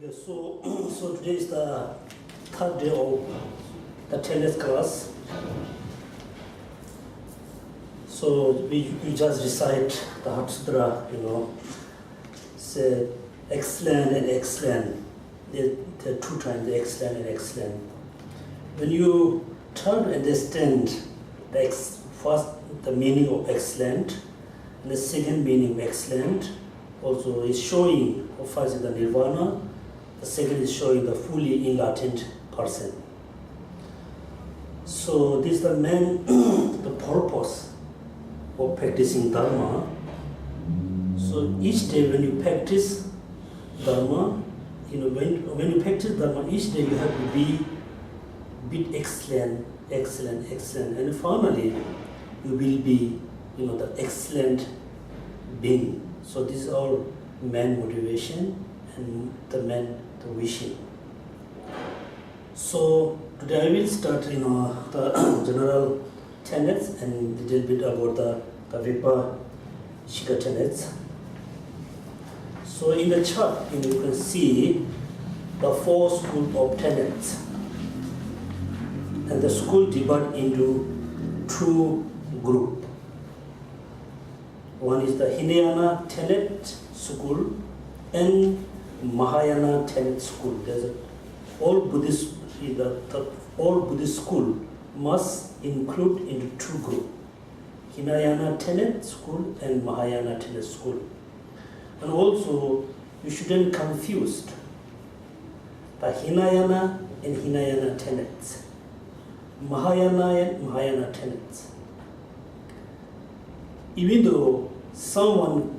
Okay, so today is the third day of the Tenet class. So we just recite the Hatsutra, say excellent and excellent. There are two times, the excellent and excellent. When you try to understand first the meaning of excellent, and the second meaning of excellent, also is showing, first is the nirvana, the second is showing the fully enlightened person. So this is the main the purpose of practicing Dharma. So each day when you practice Dharma, when you practice Dharma, each day you have to be excellent, and finally you will be, the excellent being. So this is our main motivation and the wishing. So today I will start, the general tenets and a little bit about the Vipashika tenets. So in the chart, you can see the four schools of tenets, and the school divided into two groups. One is the Hinayana Tenet school and Mahayana Tenet school. All Buddhist school must include into two groups: Hinayana Tenet school and Mahayana Tenet school. And also, you shouldn't confuse the Hinayana and Hinayana Tenets, Mahayana and Mahayana Tenets. Even though someone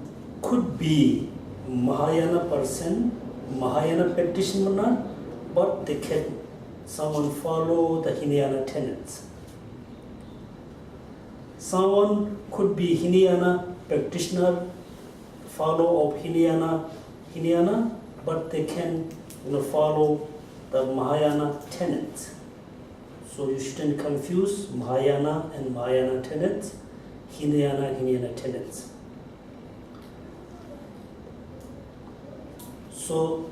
could be Mahayana person, Mahayana practitioner, but someone follow the Hinayana tenets. Someone could be Hinayana practitioner, follow of Hinayana, but they can follow the Mahayana tenets. So you shouldn't confuse Mahayana and Mahayana tenets, Hinayana and Hinayana tenets. So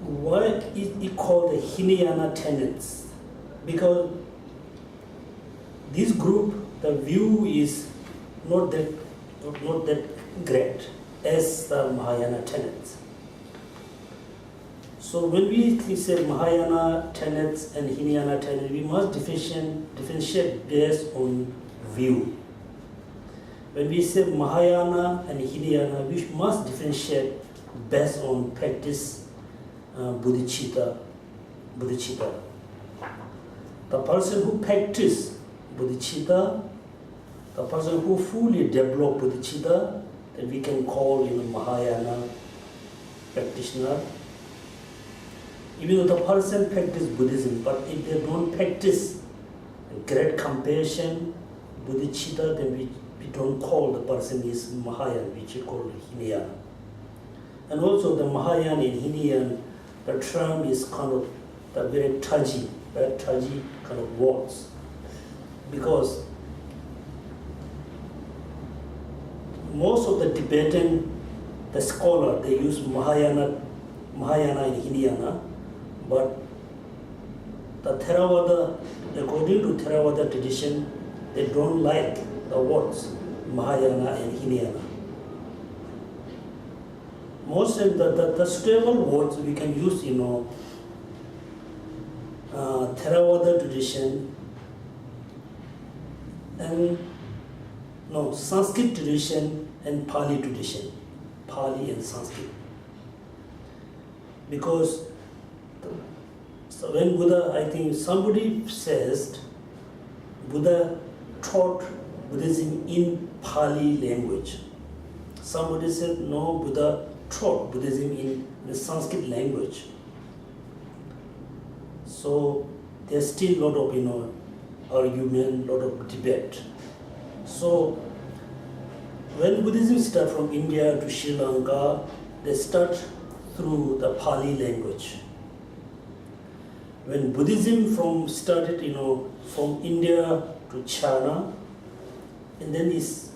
why is it called the Hinayana tenets? Because this group, the view is not that great as the Mahayana tenets. So when we say Mahayana tenets and Hinayana tenets, we must differentiate based on view. When we say Mahayana and Hinayana, we must differentiate based on practice bodhicitta. The person who practice bodhicitta, the person who fully develop bodhicitta, then we can call Mahayana practitioner. Even though the person practice Buddhism, but if they don't practice great compassion, bodhicitta, then we don't call the person is Mahayana, which we call Hinayana. And also the Mahayana and Hinayana, the term is kind of the very touchy kind of words. Because most of the Tibetan, the scholar, they use Mahayana and Hinayana, but the Theravada, according to Theravada tradition, they don't like the words Mahayana and Hinayana. Most of the suitable words we can use, Theravada tradition and Sanskrit tradition and Pali tradition, Pali and Sanskrit. Because so when Buddha, I think somebody says Buddha taught Buddhism in Pali language. Somebody said no, Buddha taught Buddhism in the Sanskrit language. So there's still a lot of argument, lot of debate. So when Buddhism started from India to Sri Lanka, they start through the Pali language. When Buddhism started from India to China, and then is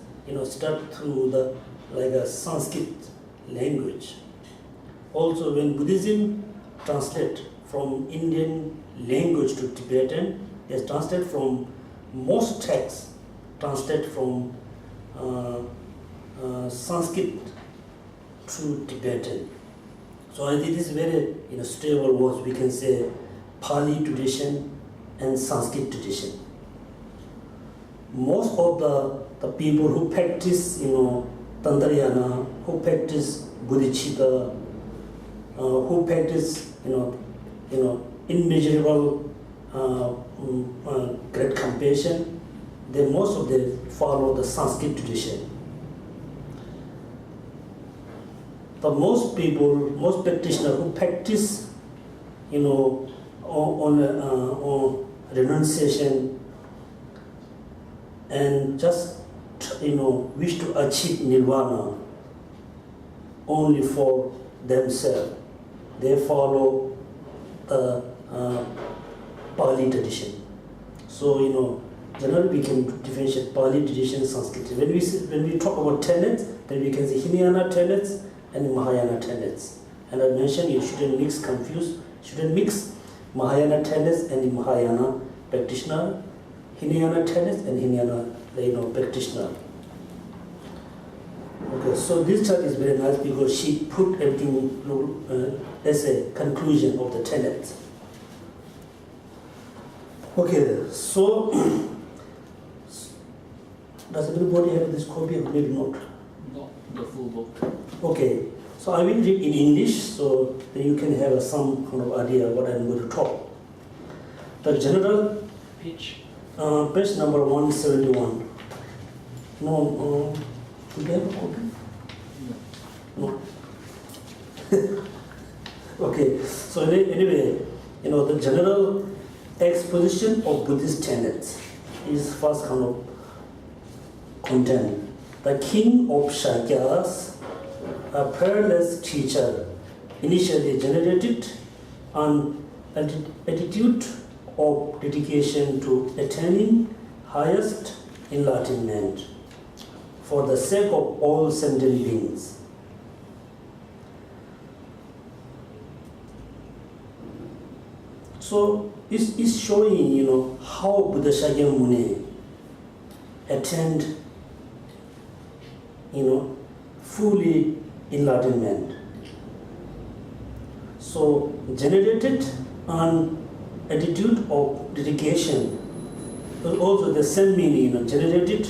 start through the like a Sanskrit language. Also, when Buddhism translate from Indian language to Tibetan, they translate from most texts translate from Sanskrit to Tibetan. So I think this is very stable words. We can say Pali tradition and Sanskrit tradition. Most of the people who practice Tantrayana, who practice bodhicitta, who practice immeasurable great compassion, they most of them follow the Sanskrit tradition. The most people, most practitioners who practice, on renunciation and just, wish to achieve nirvana only for themselves, they follow the Pali tradition. So, generally we can differentiate Pali tradition, Sanskrit. When we talk about tenets, then we can say Hinayana tenets and Mahayana tenets. And I mentioned you shouldn't mix Mahayana tenets and Mahayana practitioner, Hinayana tenets and Hinayana practitioner. Okay, so this chart is very nice because she put everything as a conclusion of the tenets. Okay, so does everybody have this copy or maybe not? Not the full book. Okay, so I will read in English so that you can have some kind of idea what I'm going to talk. The general Page. Page number 171. No, you have a copy? No. Okay, so anyway, the general exposition of Buddhist tenets is first kind of content. The king of Shakyas, a peerless teacher, initially generated an attitude of dedication to attaining highest enlightenment for the sake of all sentient beings. So it's showing, how Buddha Shakyamuni attained, fully enlightenment. So generated an attitude of dedication, but also the same meaning, generated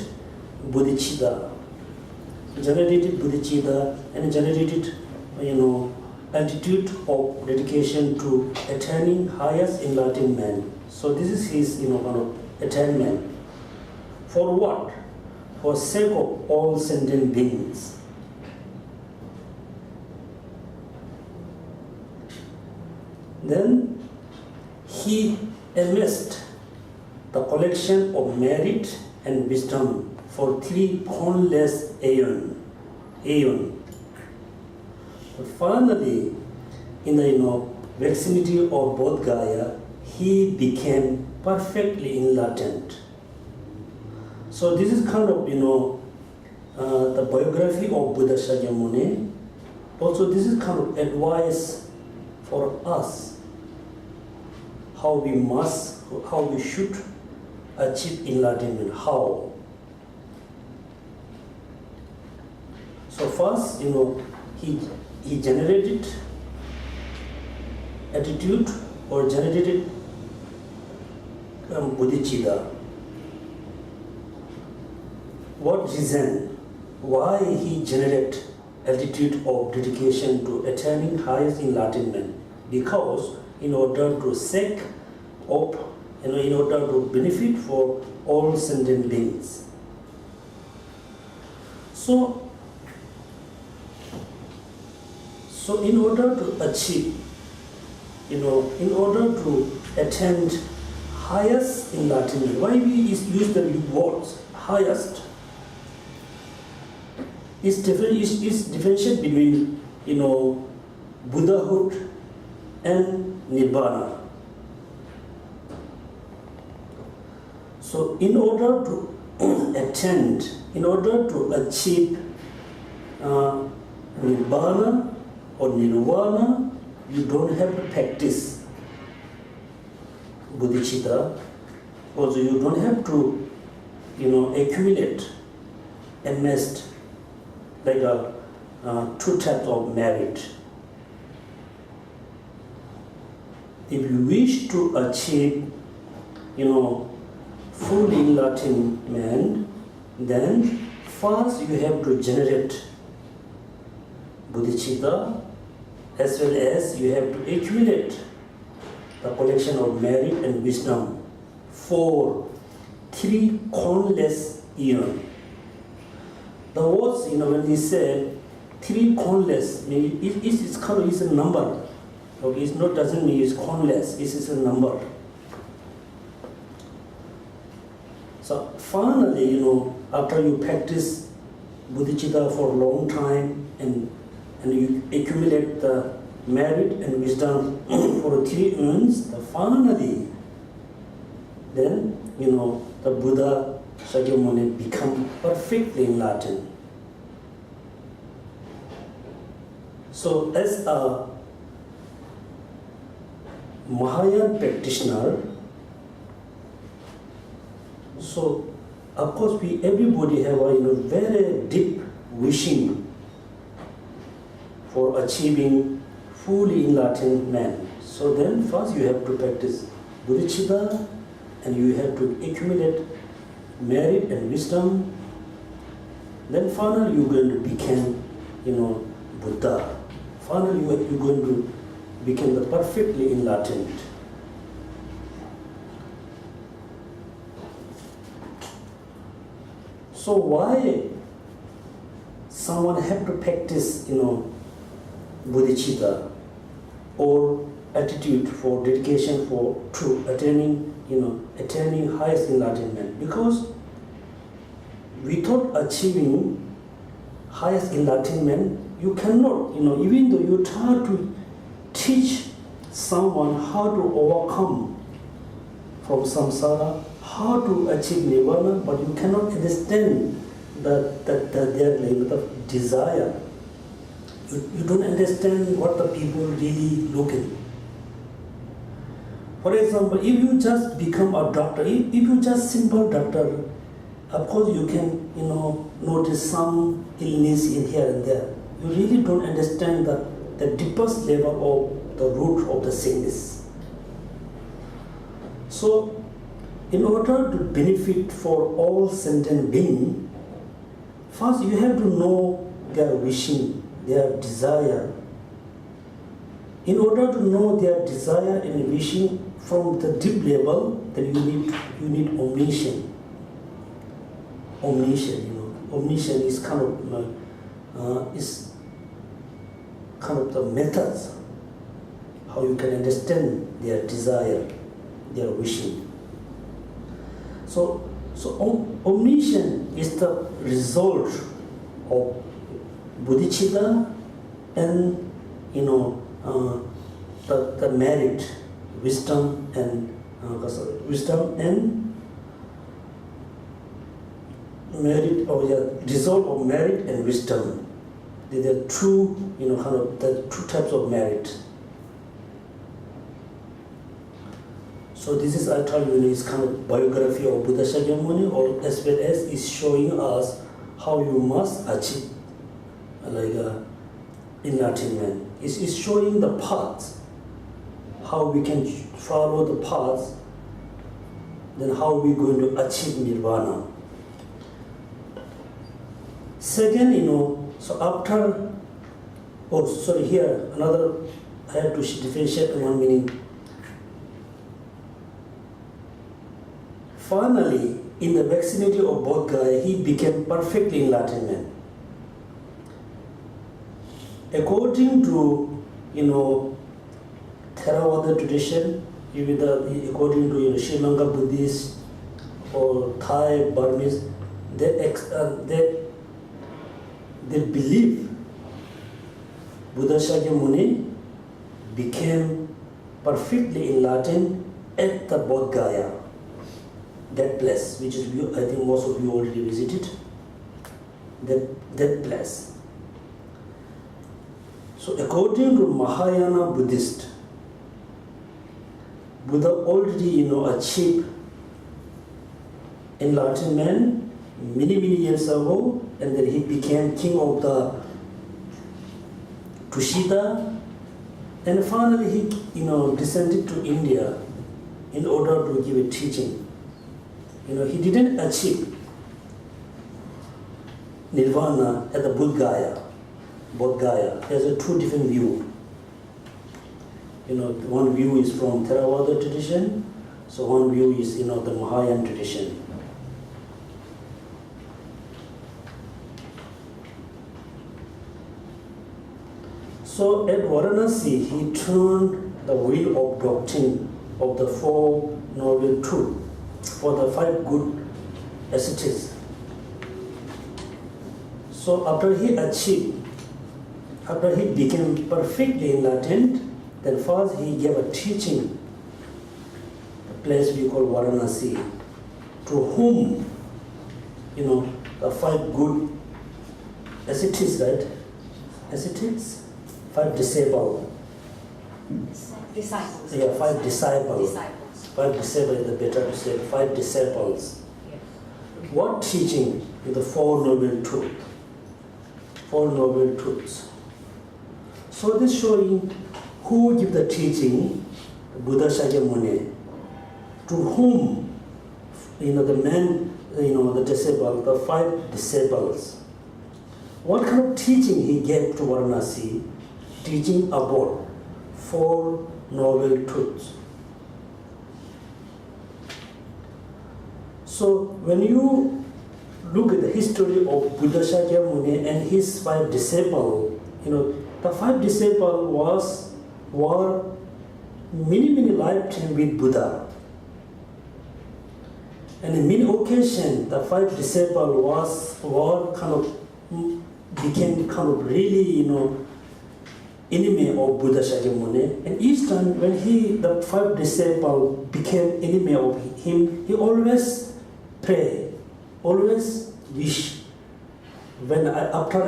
bodhicitta, and generated, attitude of dedication to attaining highest enlightenment. So this is his, kind of attainment. For what? For sake of all sentient beings. Then he amassed the collection of merit and wisdom for 3 countless aeon. But finally, in the vicinity of Bodh Gaya, he became perfectly enlightened. So this is kind of the biography of Buddha Shakyamuni. Also, this is kind of advice for us how we should achieve enlightenment. How? So first, he generated attitude or generated bodhicitta. What reason? Why he generated attitude of dedication to attaining highest enlightenment? Because in order to sake of, in order to benefit for all sentient beings. So in order to achieve, in order to attain highest enlightenment, why we use the words highest? It's differentiate between, Buddhahood and Nibbana. So in order to attain, in order to achieve Nibbana or Nirvana, you don't have to practice bodhicitta. Also, you don't have to, accumulate, amassed, like two types of merit. If you wish to achieve, full enlightenment, then first you have to generate bodhicitta, as well as you have to accumulate the collection of merit and wisdom for 3 countless eons. The words, when we say 3 countless, it's kind of a number. Okay, it's not, doesn't mean it's countless, it is a number. So finally, after you practice bodhicitta for a long time and you accumulate the merit and wisdom for 3 eons, finally, then, the Buddha Shakyamuni become perfectly enlightened. So as a Mahayana practitioner, so of course everybody have a very deep wishing for achieving fully enlightened man. So then first you have to practice bodhicitta and you have to accumulate merit and wisdom. Then finally you're going to become, Buddha. Finally you're going to become the perfectly enlightened. So why someone have to practice, bodhicitta or attitude for dedication to attaining highest enlightenment? Because without achieving highest enlightenment, you cannot, even though you try to teach someone how to overcome from samsara, how to achieve nirvana, but you cannot understand their level of desire. You don't understand what the people really looking. For example, if you just become a doctor, if you just simple doctor, of course you can, notice some illness in here and there. You really don't understand the deepest level of the root of the sickness. So, in order to benefit for all sentient beings, first you have to know their wishing, their desire. In order to know their desire and wishing from the deep level, then you need omniscience. Omniscience is kind of the methods how you can understand their desire, their wishing. So omniscience is the result of bodhicitta and the merit, wisdom and merit, or the result of merit and wisdom. They are two, the two types of merit. So this is, I told you, is kind of biography of Buddha Shakyamuni, or as well as is showing us how you must achieve enlightenment. It's showing the path, how we can follow the path, then how we're going to achieve nirvana. Second, so after, here, another, I have to differentiate one meaning. Finally, in the vicinity of Bodh Gaya, he became perfectly enlightenment. According to, Theravada tradition, according to Sri Lanka Buddhists or Thai, Burmese, they believe Buddha Shakyamuni became perfectly enlightened at the Bodh Gaya. that place, which is, I think most of you already visited, that place. So according to Mahayana Buddhist, Buddha already, achieved enlightenment many years ago, and then he became king of the Tushita, and finally he, descended to India in order to give a teaching. He didn't achieve Nirvana at the Bodh Gaya. There's a two different view. One view is from Theravada tradition, so one view is, the Mahayana tradition. So at Varanasi, he turned the wheel of doctrine of the Four Noble Truths for the 5 good ascetics. So after he became perfectly enlightened, then first he gave a teaching, the place we call Varanasi, to whom, the 5 good ascetics, right? Ascetics? 5 disciples. Disciples. Yeah, 5 disciples. 5 disciples is the better to say, 5 disciples. Yes. What teaching is the Four Noble Truths? 4 Noble Truths. So this showing who give the teaching, Buddha Shakyamuni, to whom, the man, the disciple, the 5 disciples. What kind of teaching he gave to Varanasi? Teaching about 4 Noble Truths. So when you look at the history of Buddha Shakyamuni and his 5 disciples, the 5 disciples were many lifetimes with Buddha. And in many occasions, the 5 disciples became really, enemy of Buddha Shakyamuni. And each time when the 5 disciples became enemy of him, he always pray, always wish. After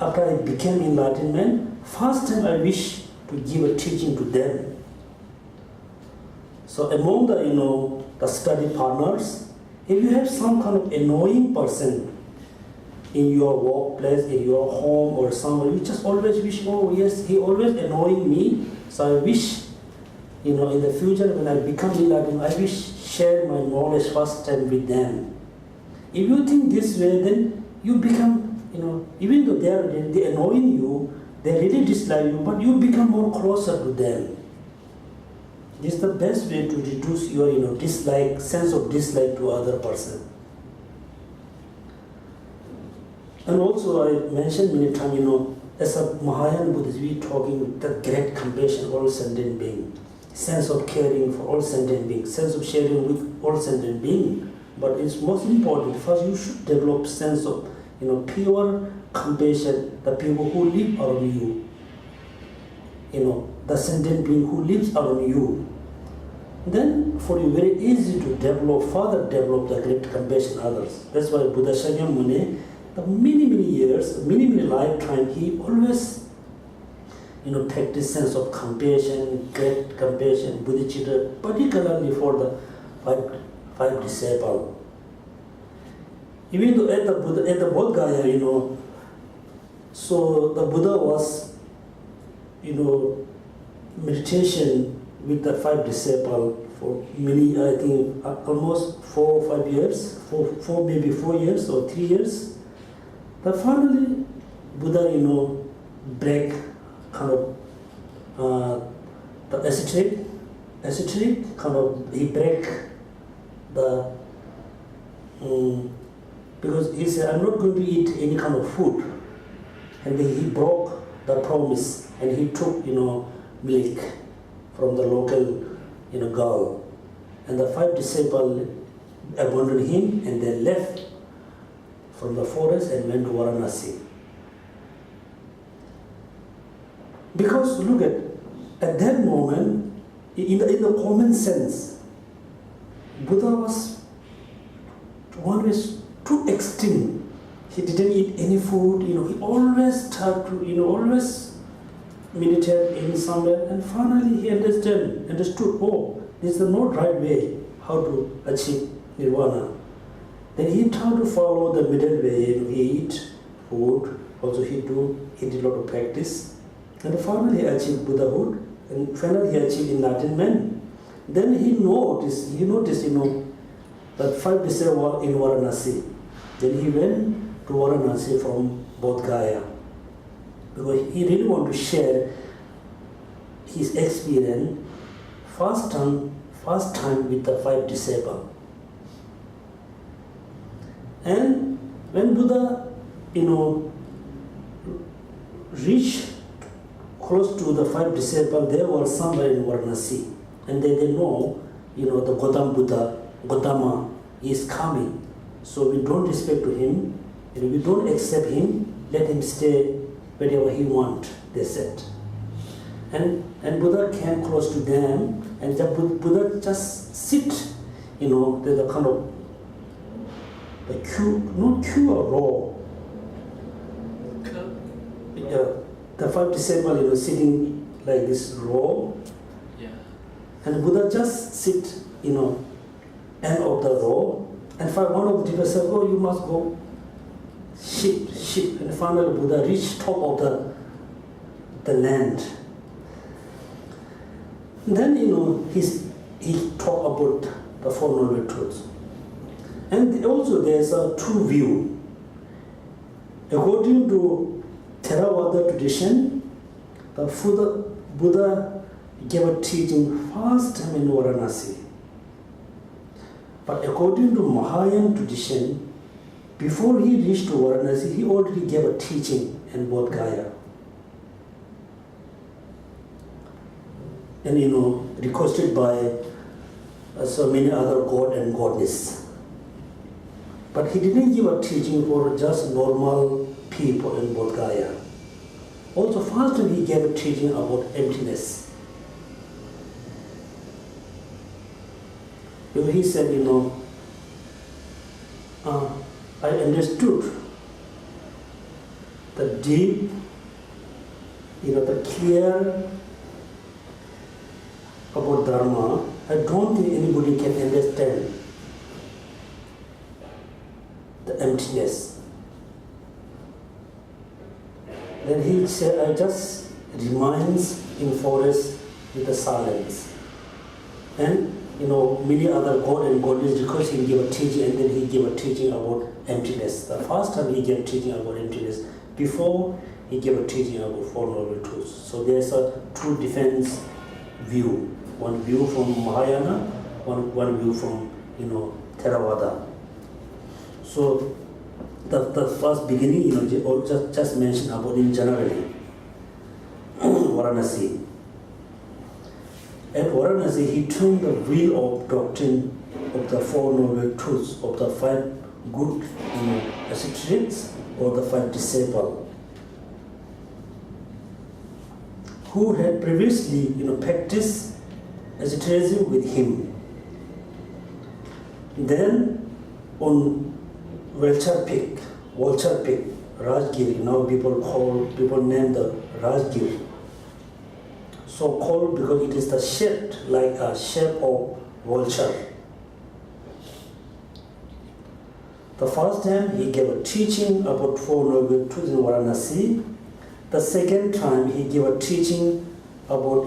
I became enlightenment, first time I wish to give a teaching to them. So among the study partners, if you have some kind of annoying person in your workplace, in your home or somewhere, you just always wish, oh yes, he always annoying me, so I wish, in the future when I become enlightened, I wish share my knowledge first time with them. If you think this way, then you become, even though they're annoying you, they really dislike you, but you become more closer to them. This is the best way to reduce your, sense of dislike to other person. And also I mentioned many times, as a Mahayana Buddhist, we talking with the great compassion for all sentient beings, sense of caring for all sentient beings, sense of sharing with all sentient beings. But it's most important, first you should develop sense of, pure compassion, the people who live around you, the sentient being who lives around you. Then for you very easy to further develop the great compassion others. That's why Buddha Shakyamuni, the many years, many lifetime, he always, practice sense of compassion, great compassion, bodhicitta, particularly for the 5 disciples. Even though at the Bodh Gaya, so the Buddha was, meditation with the 5 disciples for many, I think, almost 4 or 5 years, maybe 4 years or 3 years. But finally, Buddha, break kind of the ascetic kind of, he break the, because he said, I'm not going to eat any kind of food. And then he broke the promise and he took, milk from the local, girl. And the 5 disciples abandoned him and they left from the forest and went to Varanasi. Because look at that moment, in the common sense, Buddha was one was too extreme. He didn't eat any food, he always tried to, always meditate in somewhere, and finally he understood, oh, this is the not right way how to achieve nirvana. Then he tried to follow the middle way, he eat food, also he did a lot of practice, and finally he achieved Buddhahood, and finally he achieved enlightenment. Then he noticed, that 5 disciples were in Varanasi. Then he went to Varanasi from Bodh Gaya, because he really wanted to share his experience first time with the 5 disciples. And when Buddha, reached close to the 5 disciples, they were somewhere in Varanasi, and they know, the Gautama Buddha, Gautama is coming. So we don't respect to him, we don't accept him, let him stay wherever he wants, they said. And Buddha came close to them, and the Buddha just sit, there's a kind of the queue, not queue or row. The 5 disciples, sitting like this row. Yeah. And Buddha just sit, end of the row. And one of the people said, oh, you must go ship. And finally Buddha reached top of the land. Then, he talked about the Four Noble Truths. And also there's a true view. According to Theravada tradition, the Buddha gave a teaching first time in Varanasi. But according to Mahayana tradition, before he reached to Varanasi, he already gave a teaching in Bodh Gaya. And requested by so many other god and goddess. But he didn't give a teaching for just normal people in Bodh Gaya. Also, first he gave a teaching about emptiness. He said, I understood the deep, the clear about Dharma. I don't think anybody can understand the emptiness. Then he said, I just remains in forest with the silence. And many other god and goddess, because he gave a teaching, and then he gave a teaching about emptiness. The first time he gave teaching about emptiness, before he gave a teaching about Four Noble Truths. So there's a two different view. One view from Mahayana, one view from Theravada. So the first beginning, just mentioned about in generally Varanasi. At Varanasi, he turned the wheel of doctrine of the Four Noble Truths, of the 5 good ascetics, or the 5 disciples, who had previously practiced asceticism with him. Then on Vulture Peak, Rajgir, now people name the Rajgir. So called because it is the shape, like a shape of vulture. The first time he gave a teaching about Four Noble Truths in Varanasi. The second time he gave a teaching about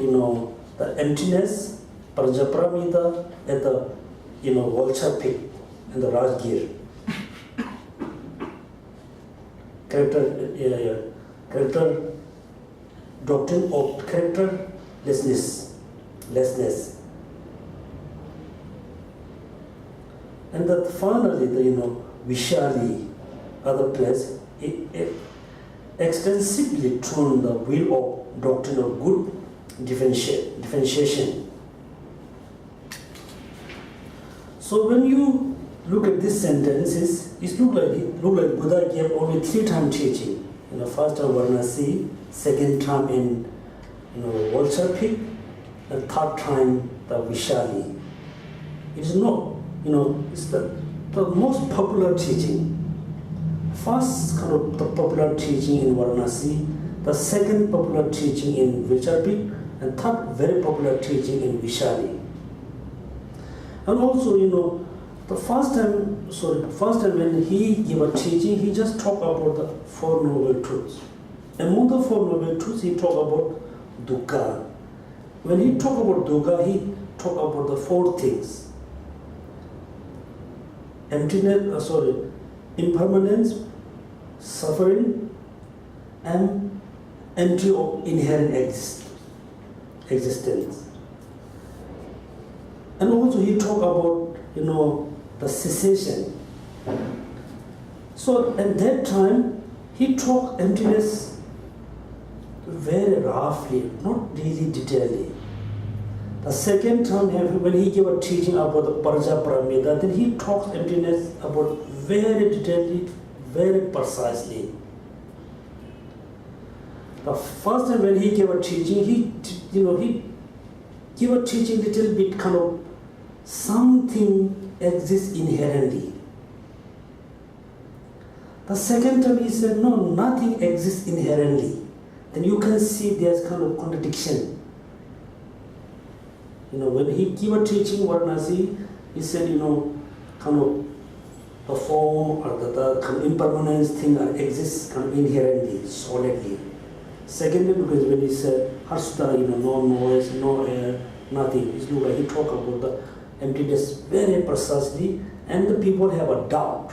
the emptiness, Prajaparamita, at the Vulture Peak and the Rajgir. Character doctrine of characterlessness. And that finally the Vishali, other place, it extensively turned the wheel of doctrine of good differentiation. So when you look at these sentences, it look like Buddha gave only 3 times teaching. First time Varanasi, second time in Vulture Peak, and third time the Vishali. It is not, it's the the most popular teaching. First kind of the popular teaching in Varanasi, the second popular teaching in Vicharpik, and third very popular teaching in Vishali. And also, the first time when he gave a teaching, he just talked about the Four Noble Truths. Among the Four Noble Truths, he talked about dukkha. When he talked about dukkha, he talked about the four things. Emptiness, impermanence, suffering, and empty of inherent existence. And also he talked about, the cessation. So at that time, he talked emptiness very roughly, not really detailedly. The second time, when he gave a teaching about the Parja Paramita, then he talks emptiness about very detailedly, very precisely. The first time when he gave a teaching, he gave a teaching little bit kind of something exists inherently. The second time he said, no, nothing exists inherently. Then you can see there's kind of contradiction. When he gave a teaching Varanasi, he said, kind of the form or the kind of impermanence thing exists kind of inherently, solidly. Secondly, because when he said, Harsuta, no noise, no air, nothing, it's like he talked about the emptiness very precisely, and the people have a doubt.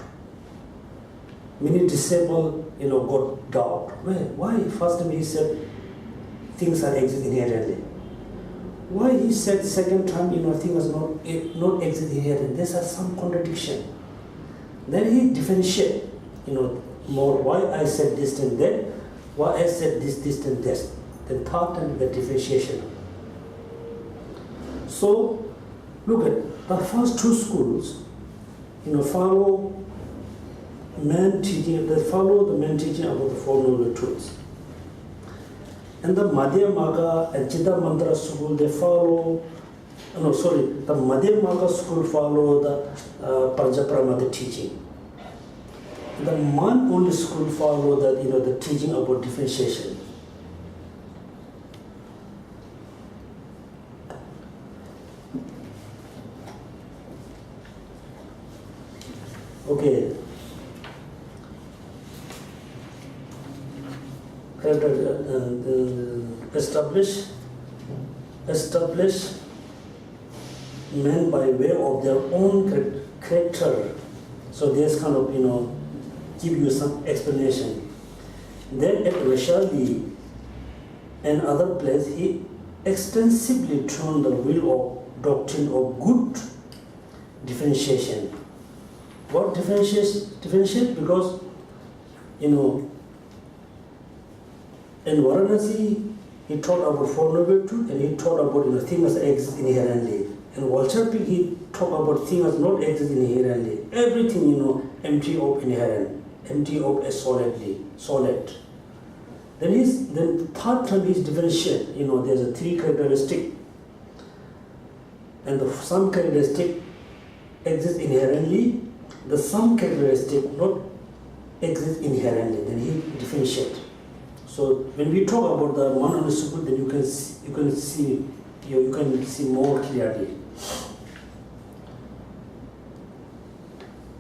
Many disabled, got doubt. Why? First time he said, things are exist inherently. Why he said second time, things are not exist inherently? There's some contradiction. Then he differentiate, more why I said this and that, why I said this and that. The third time the differentiation. So look at the first two schools, follow man teaching, they follow the man teaching about the Four Noble Truths. And the Madhya Magga and Chitta Mantra school, they follow, the Madhya Magga school follow the Parjaparamita teaching. The Man only school follow the teaching about differentiation. Okay. Establish men by way of their own character. So there's kind of, give you some explanation. Then at Vaishali and other place, he extensively turned the wheel of doctrine of good differentiation. What differentiate? Because, in Varanasi, he taught about Four Noble Truths and he taught about things that exist inherently. In Valchapik, he taught about things not exist inherently. Everything, empty of inherent, empty of solid. Then third time is differentiate. There's a three characteristic, and some characteristic exist inherently. The some characteristic not exist inherently. Then he differentiate. So when we talk about the Manana Sukul, then you can see more clearly.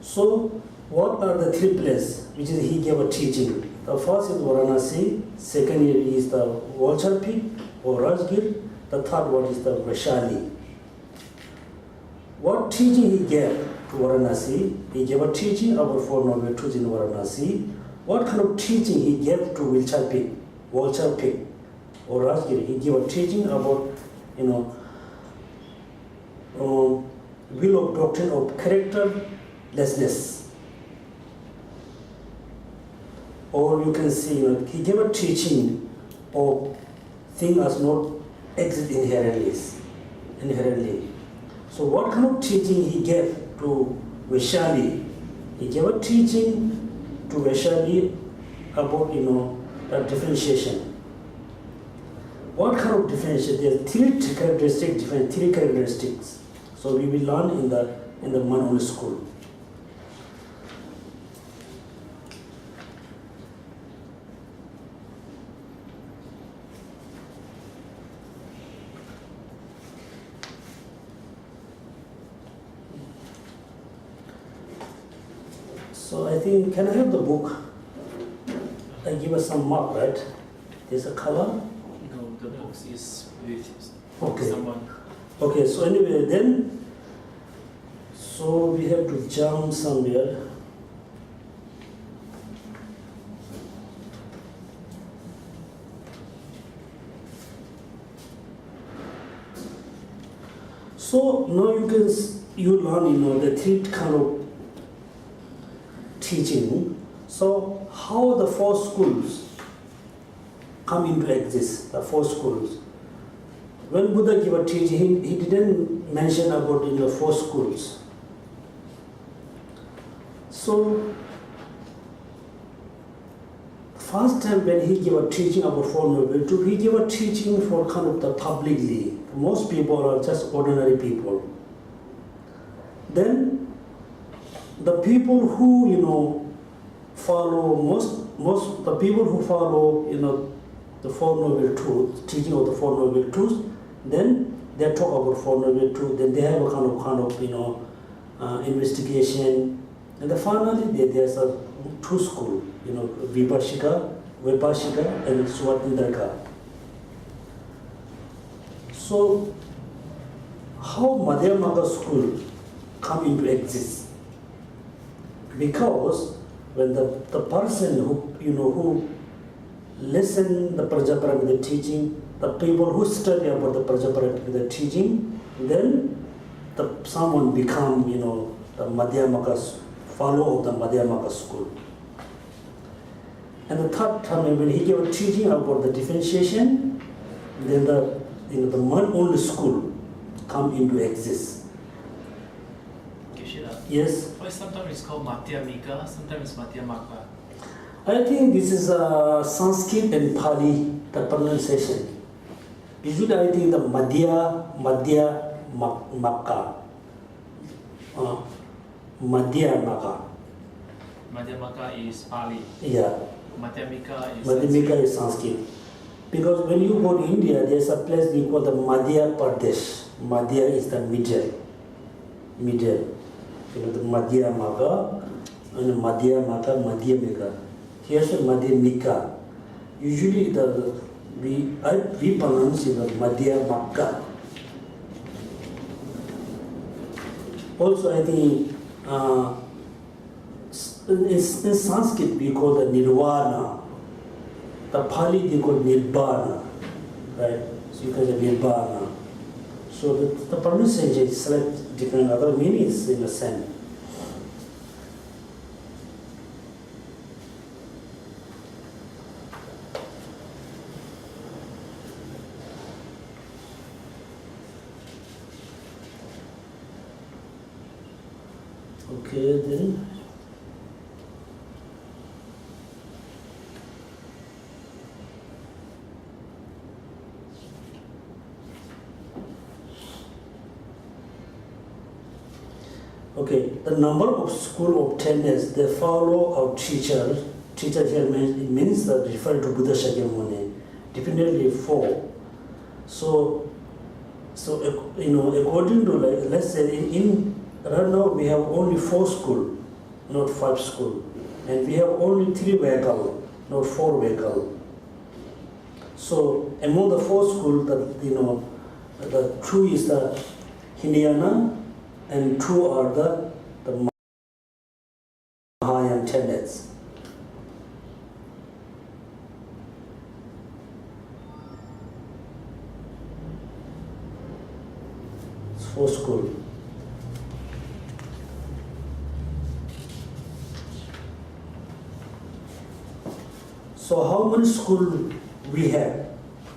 So what are the three places which is he gave a teaching? The first is Varanasi, second is the Valchapik or Rajgir, the third one is the Vaishali. What teaching he gave to Varanasi? He gave a teaching about Four Noble Truths in Varanasi. What kind of teaching he gave to Valchapik or Rajgir? He gave a teaching about, will of doctrine of characterlessness. Or you can see, he gave a teaching of things as not exist inherently. So what kind of teaching he gave to Vaishali? He gave a teaching to Vaishali about, the differentiation. What kind of differentiation? There are three characteristics. So we will learn in the Manoli school. So I think, can I have the book? I give us some mark, right? There's a color. No, the box is with Okay. someone. Okay, so anyway, then, so we have to jump somewhere. So now you learn, the three kind of teaching. So how the four schools come into exist, the four schools. When Buddha gave a teaching, he didn't mention about the four schools. So first time when he gave a teaching about Four Noble Truths, he gave a teaching for kind of the publicly. Most people are just ordinary people. Then the people who follow most the people who follow the Four Noble Truths, teaching of the Four Noble Truths, then they talk about Four Noble Truths. Then they have a kind of investigation, and then finally there's a two school, Vipashika, and Swatindarka. So how Madhyamaka school come into exist? Because when the person who listen the Prajaparamita teaching, the people who study about the Prajaparamita teaching, then someone become the Madhyamaka follow of the Madhyamaka school. And the third time when he gave a teaching about the differentiation, then the one only school come into exist. Geshe, Yes. why sometimes it's called Madhyamika, sometimes it's Madhyamaka? I think this is Sanskrit and Pali, the pronunciation. Usually I think the Madhya Makka. Madhyamaka. Madhyamaka is Pali. Yeah. Madhyamika is Sanskrit. Because when you go to India, there's a place we call the Madhya Pradesh. Madhya is the middle. The Madhyamaka and Madhyamika. Here's the Madhyamika. Usually we pronounce it as Madhyamaka. Also, I think in Sanskrit we call the Nirvana. The Pali they call Nibbana, right? So you can say Nibbana. So the pronunciation is slightly different, other meanings in the same. Okay, then. Okay, the number of school of Tenet, they follow our teacher. Teacher here means that refer to Buddha Shakyamuni. Definitely four. So according to let's say in right now we have only 4 school, not 5 school, and we have only 3 vehicle, not 4 vehicle. So among the 4 school, the 2 is the Hinayana, and 2 are the Mahayana tenets. It's 4 school. So how many school we have?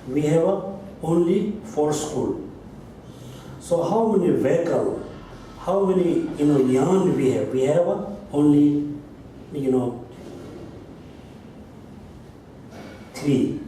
We have only 4 school. So how many vehicle? How many yarn we have? We have only 3.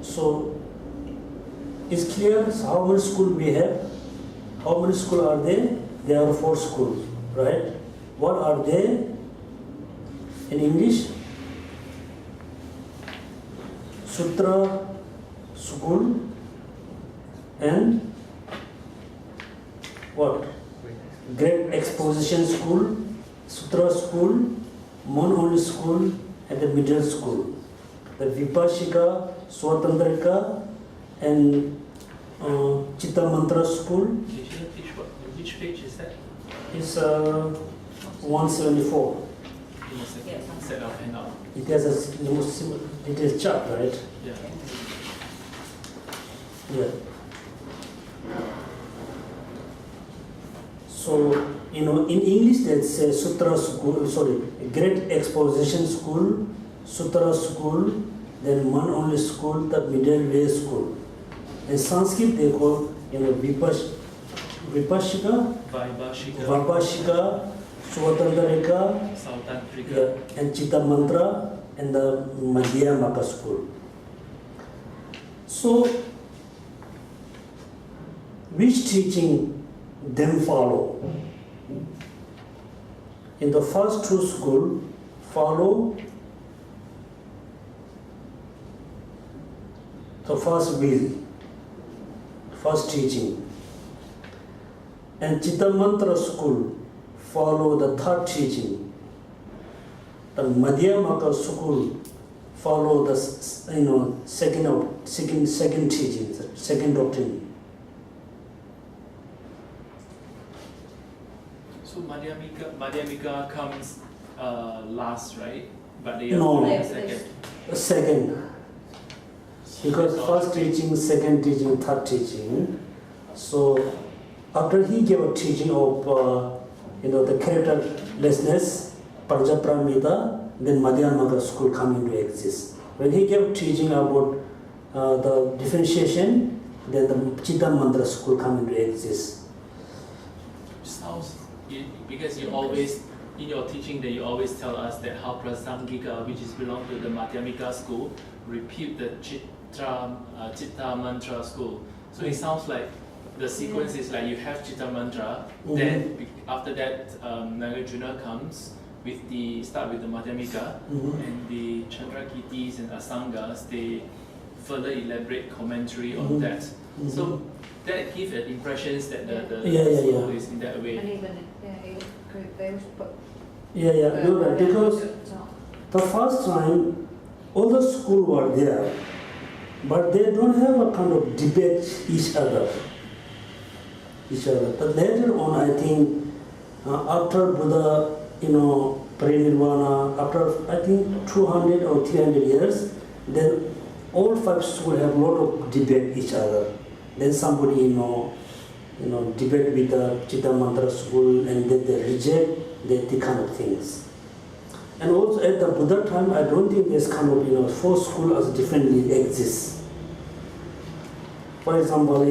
So Is clear? So how many schools we have? How many schools are there? There are 4 schools, right? What are they in English? Sutra school and what? Great Exposition School, Sutra School, Mon Only School, and the Middle School. The Vipashika, Swatantrika, and Chitta Mantra School. Which page is that? It's 174. Set up and out. It has it is chart, right? Yeah. Yeah. So, in English they say Sutra School, Great Exposition School, Sutra School, then Mon Only School, the Middle Way School. In Sanskrit they call, Vipashika, Vaibhashika, Swatantrika, Sautantrika. and Chitta Mantra, and the Madhyamaka School. So, which teaching them follow? In the first 2 schools, follow the first will, first teaching. And Chitta Mantra school follow the 3rd teaching. The Madhyamaka school follow the second teaching, second doctrine. So Madhyamika comes last, right? But they are No. second. Second. Because first teaching, second teaching, third teaching. So after he gave a teaching of the characterlessness, Prajapramita, then Madhyamaka school come into exist. When he gave teaching about the differentiation, then the Chitta Mantra school come into exist. Sounds, because you always, in your teaching that you always tell us that how Prasangika, which is belong to the Madhyamika school, repeat the Chitta Mantra school. So it sounds like the sequence is like you have Chitta Mantra, then after that Nagarjuna comes with start with the Madhyamika, and the Chandrakitis and Asangas, they further elaborate commentary on that. So that gives an impression that the school is in that way. And even they also put You're right, because the first time all the school were there, but they don't have a kind of debate each other. But later on, I think after Buddha, parinirvana, after I think 200 or 300 years, then all 5 schools have a lot of debate each other. Then somebody, debate with the Chitta Mantra school, and then they reject the kind of things. And also at the Buddha time, I don't think this kind of 4 schools as differently exists. For example,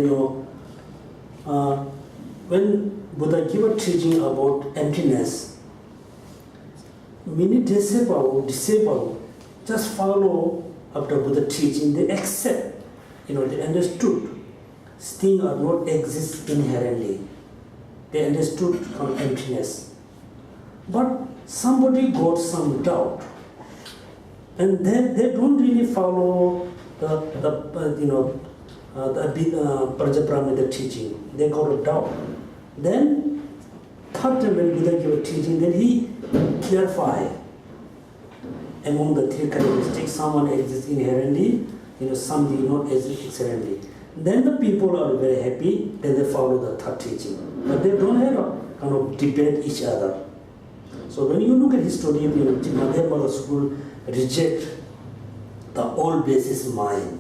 when Buddha gave a teaching about emptiness, many disciples just follow after Buddha teaching. They accept, they understood things are not exist inherently. They understood from emptiness. But somebody got some doubt, and they don't really follow the Prajapramita teaching. They got a doubt. Then, third time when Buddha gave a teaching, then he clarified among the 3 characteristics, someone exists inherently, some do not exist inherently. Then the people are very happy, then they follow the 3rd teaching. But they don't have a kind of debate each other. So when you look at history, Madhyamaka school reject the all basis mind.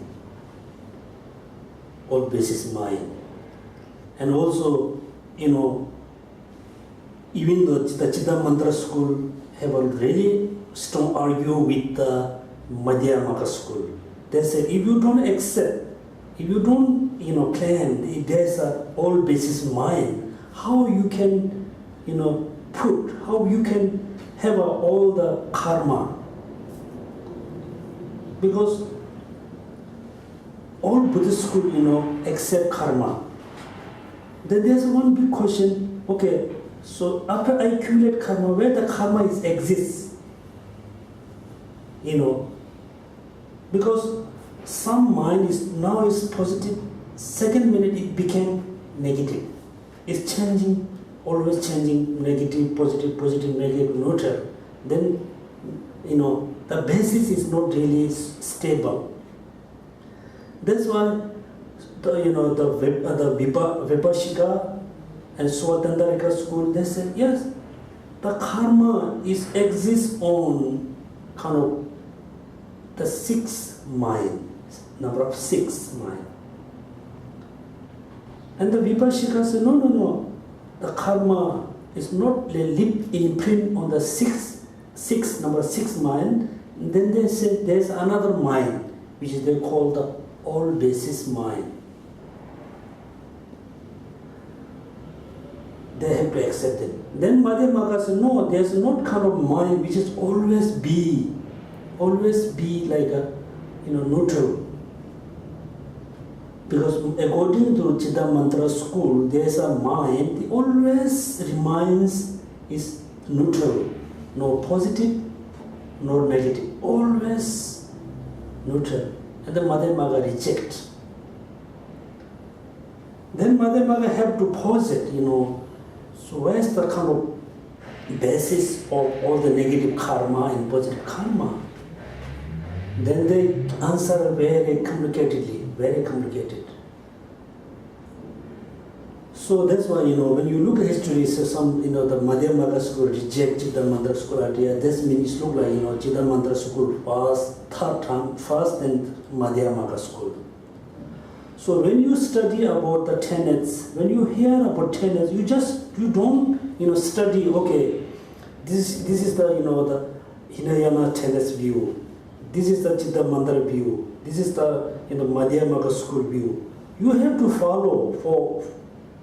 All basis mind. And also, even the Chitta Mantra school have a really strong argument with the Madhyamaka school. They say, if you don't accept, if you don't, claim if there's a all basis mind, how you can, how you can have all the karma? Because all Buddhist school, accept karma. Then there's one big question, okay, so after I accumulate karma, where the karma exists? Because some mind is now is positive, second minute it became negative. It's changing, always changing, negative, positive, negative, neutral. Then, the basis is not really stable. That's why the Vipashika and Swatantrika school, they said, yes, the karma exists on kind of the sixth mind, number of six mind. And the Vipashika said, no, the karma is not lip imprint on the number six mind. And then they said there's another mind, which is they call the all basis mind. They have to accept it. Then Madhyamaka said, no, there's not kind of mind which is always be like a neutral. Because according to Chitta Mantra school, there's a mind that always remains is neutral, no positive, nor negative, always neutral. And the Madhyamaka reject. Then Madhyamaka have to pause it, So where's the kind of basis of all the negative karma and positive karma? Then they answer very complicatedly, very complicated. So that's why, when you look at history, so some, the Madhyamaka school reject Chitta Mantra school idea. This means it look like, Chitta Mantra school first and Madhyamaka school. So when you study about the tenets, when you hear about tenets, you don't, study, okay, this is the, the Hinayana tenets view. This is the Chitta Mantra view. This is the Madhyamaka school view. You have to follow for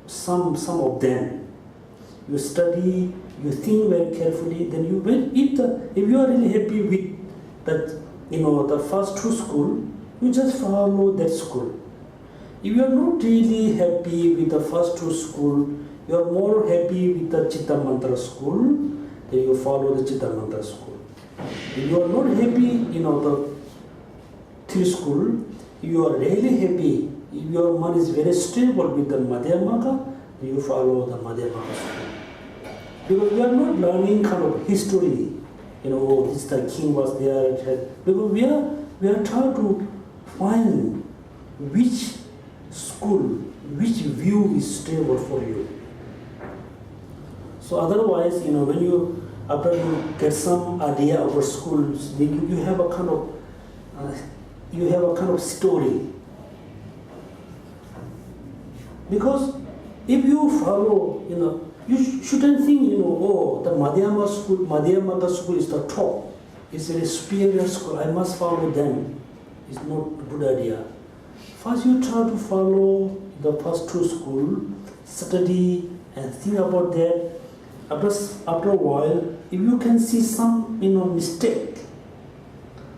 some of them. You study, you think very carefully. Then if you are really happy with that, the first two school, you just follow that school. If you are not really happy with the first two school, you are more happy with the Chitta Mantra school, then you follow the Chitta Mantra school. If you are not happy, the three school, you are really happy, if your mind is very stable with the Madhyamaka, you follow the Madhyamaka school. Because we are not learning kind of history, this the king was there, because we are trying to find which school, which view is stable for you. So otherwise, when after you get some idea about schools, you have a kind of story. Because if you follow, you shouldn't think, the Madhyamaka school is the top. It's a superior school. I must follow them. It's not a good idea. First, you try to follow the first two schools, study and think about that. After a while, if you can see some mistake,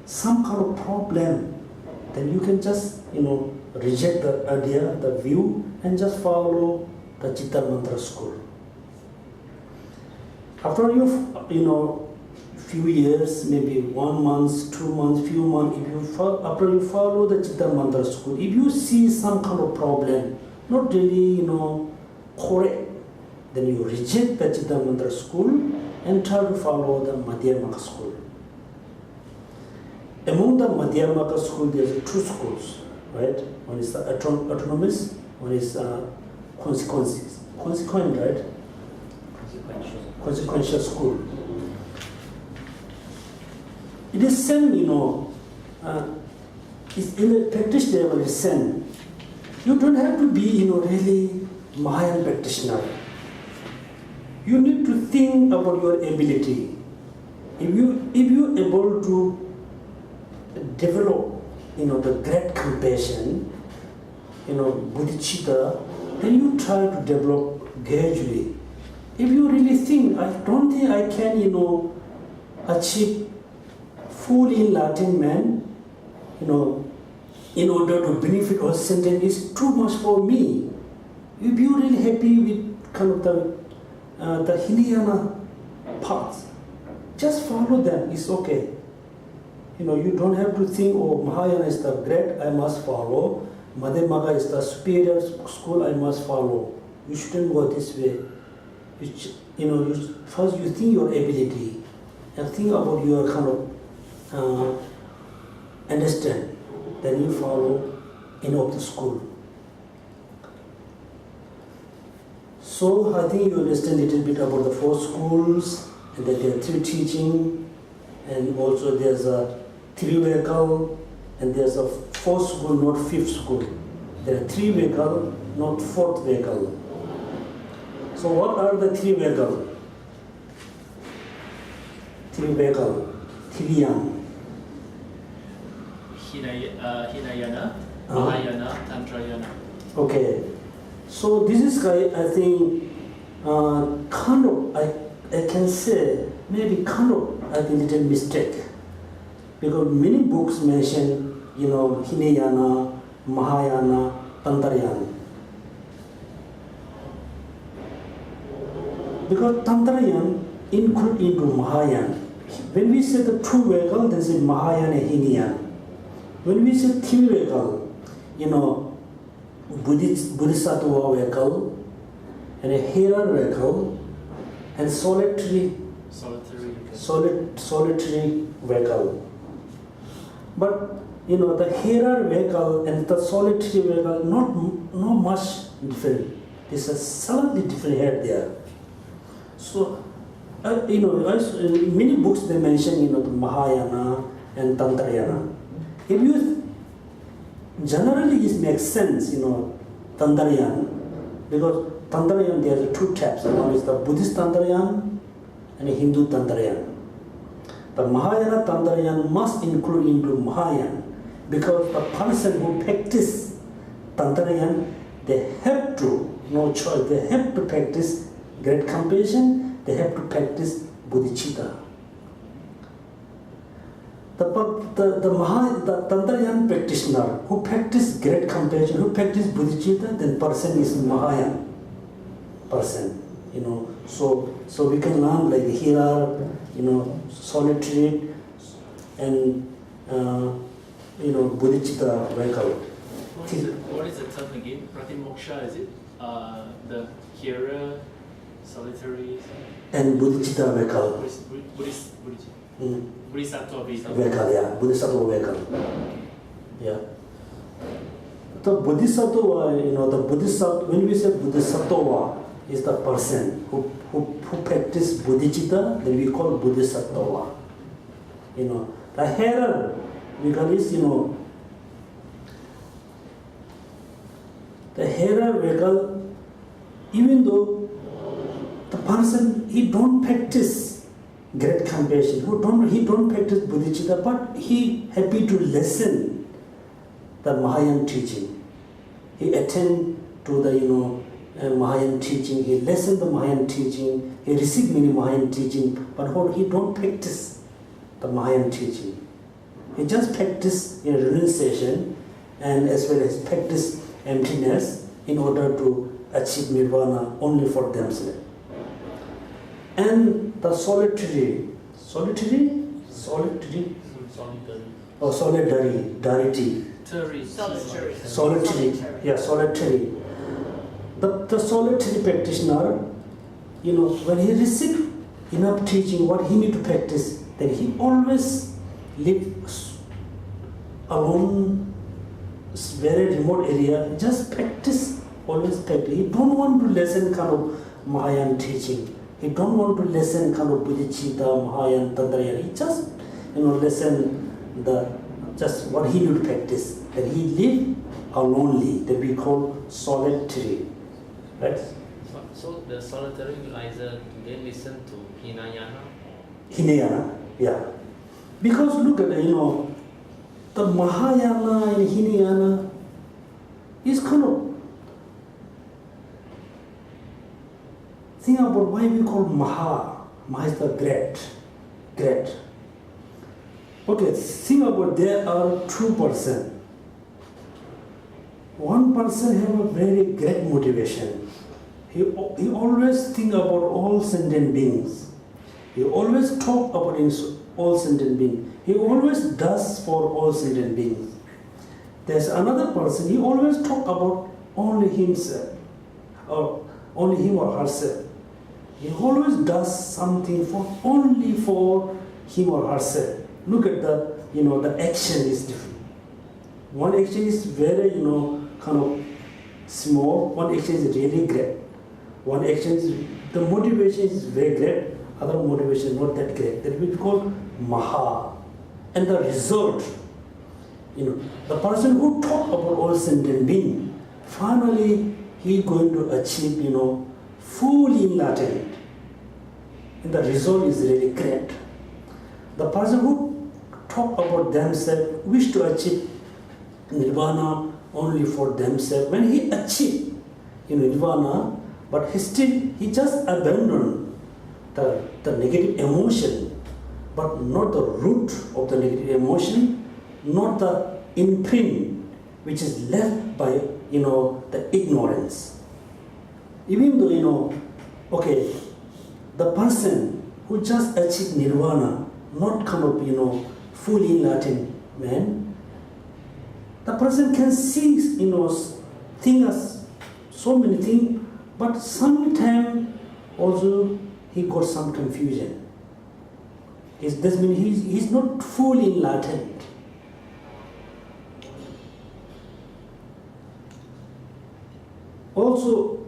some kind of problem, then you can just reject the idea, the view, and just follow the Chitta Mantra school. After few years, maybe 1 month, 2 months, few months, after you follow the Chitta Mantra school, if you see some kind of problem, not really correct, then you reject the Chitta Mantra school and try to follow the Madhyamaka school. Among the Madhyamaka school, there are two schools, right? One is the autonomous, one is consequent, right? Consequential school. It is same, it's in the practice level, it's same. You don't have to be, really Mahayan practitioner. You need to think about your ability. If you're able to develop, the great compassion, bodhicitta, then you try to develop gradually. If you really think, I don't think I can, achieve full enlightenment, in order to benefit or sentence is too much for me. If you're really happy with kind of the Hinayana path, just follow them, it's okay. You don't have to think, oh, Mahayana is the great, I must follow. Madhyamaka is the superior school, I must follow. You shouldn't go this way. First you think your ability and think about your kind of understand. Then you follow of the school. So I think you understand a little bit about the 4 schools, and that there are 3 teaching, and also there's a 3 vehicle, and there's a 4th school, not 5th school. There are 3 vehicle, not 4th vehicle. So what are the 3 vehicle? 3 vehicle, Thiriyam. Hinayana, Mahayana, Tantrayana. Okay, so this is, I think, kind of, I can say, maybe kind of, I think, little mistake. Because many books mention, Hinayana, Mahayana, Tantrayana. Because Tantrayana include into Mahayana. When we say the 2 vehicle, there is a Mahayana and Hinayana. When we say 3 vehicle, Bodhisattva vehicle, and a hierar vehicle, and solitary vehicle. But the hierar vehicle and the solitary vehicle not much different. There's a slightly different head there. So many books they mention the Mahayana and Tantrayana. If you generally it makes sense, Tantrayana, because Tantrayana there are 2 types. One is the Buddhist Tantrayana and a Hindu Tantrayana. The Mahayana Tantrayana must include into Mahayana, because the person who practice Tantrayana, they have to, no choice, they have to practice great compassion, they have to practice bodhicitta. The Tantrayana practitioner who practice great compassion, who practice bodhicitta, then person is Mahayana person. So we can learn like hierar, solitary, and bodhicitta vehicle. What is the term again? Pratimoksha, is it? The hierar, solitary, and bodhicitta vehicle. Bodhisattva vehicle. Yeah, Bodhisattva vehicle. Yeah. The Bodhisattva, when we say Bodhisattva, is the person who practice bodhicitta, then we call Bodhisattva. The hierar vehicle is, the hierar vehicle, even though the person, he don't practice great compassion, he don't practice bodhicitta, but he happy to listen the Mahayana teaching. He attend to the Mahayana teaching, he listen the Mahayana teaching, he receive many Mahayana teaching, but he don't practice the Mahayana teaching. He just practice renunciation and as well as practice emptiness in order to achieve nirvana only for themselves. And the solitary, or solidarity. Solitary. Yeah, solitary. The solitary practitioner, when he receives enough teaching, what he need to practice, then he always live alone, very remote area, just practice, always practice. He don't want to listen kind of Mahayana teaching. He don't want to listen kind of bodhicitta, Mahayana, Tantrayana. He just, listen just what he need to practice. Then he live alonely, that we call solitary. Right? So the solitary will either they listen to Hinayana? Hinayana, yeah. Because look at the Mahayana and Hinayana is kind of, think about why we call Maha. Maha is the great. Okay, think about there are 2 persons. one person have a very great motivation. He always think about all sentient beings. He always talk about all sentient beings. He always does for all sentient beings. There's another person, he always talk about only himself, or only him or herself. He always does something only for him or herself. Look at the action is different. One action is very, kind of small. One action is really great. One action is, the motivation is very great. Other motivation is not that great. That we call maha. And the result, the person who talk about all sentient being, finally he is going to achieve, full enlightenment. And the result is really great. The person who talk about themselves, wish to achieve nirvana only for themselves. When he achieve nirvana, but he just abandoned the negative emotion, but not the root of the negative emotion, not the imprint which is left by the ignorance. Even though the person who just achieved nirvana, not come up fully enlightenment, the person can see think as so many things, but sometimes also he got some confusion. This means he's not fully enlightened. Also,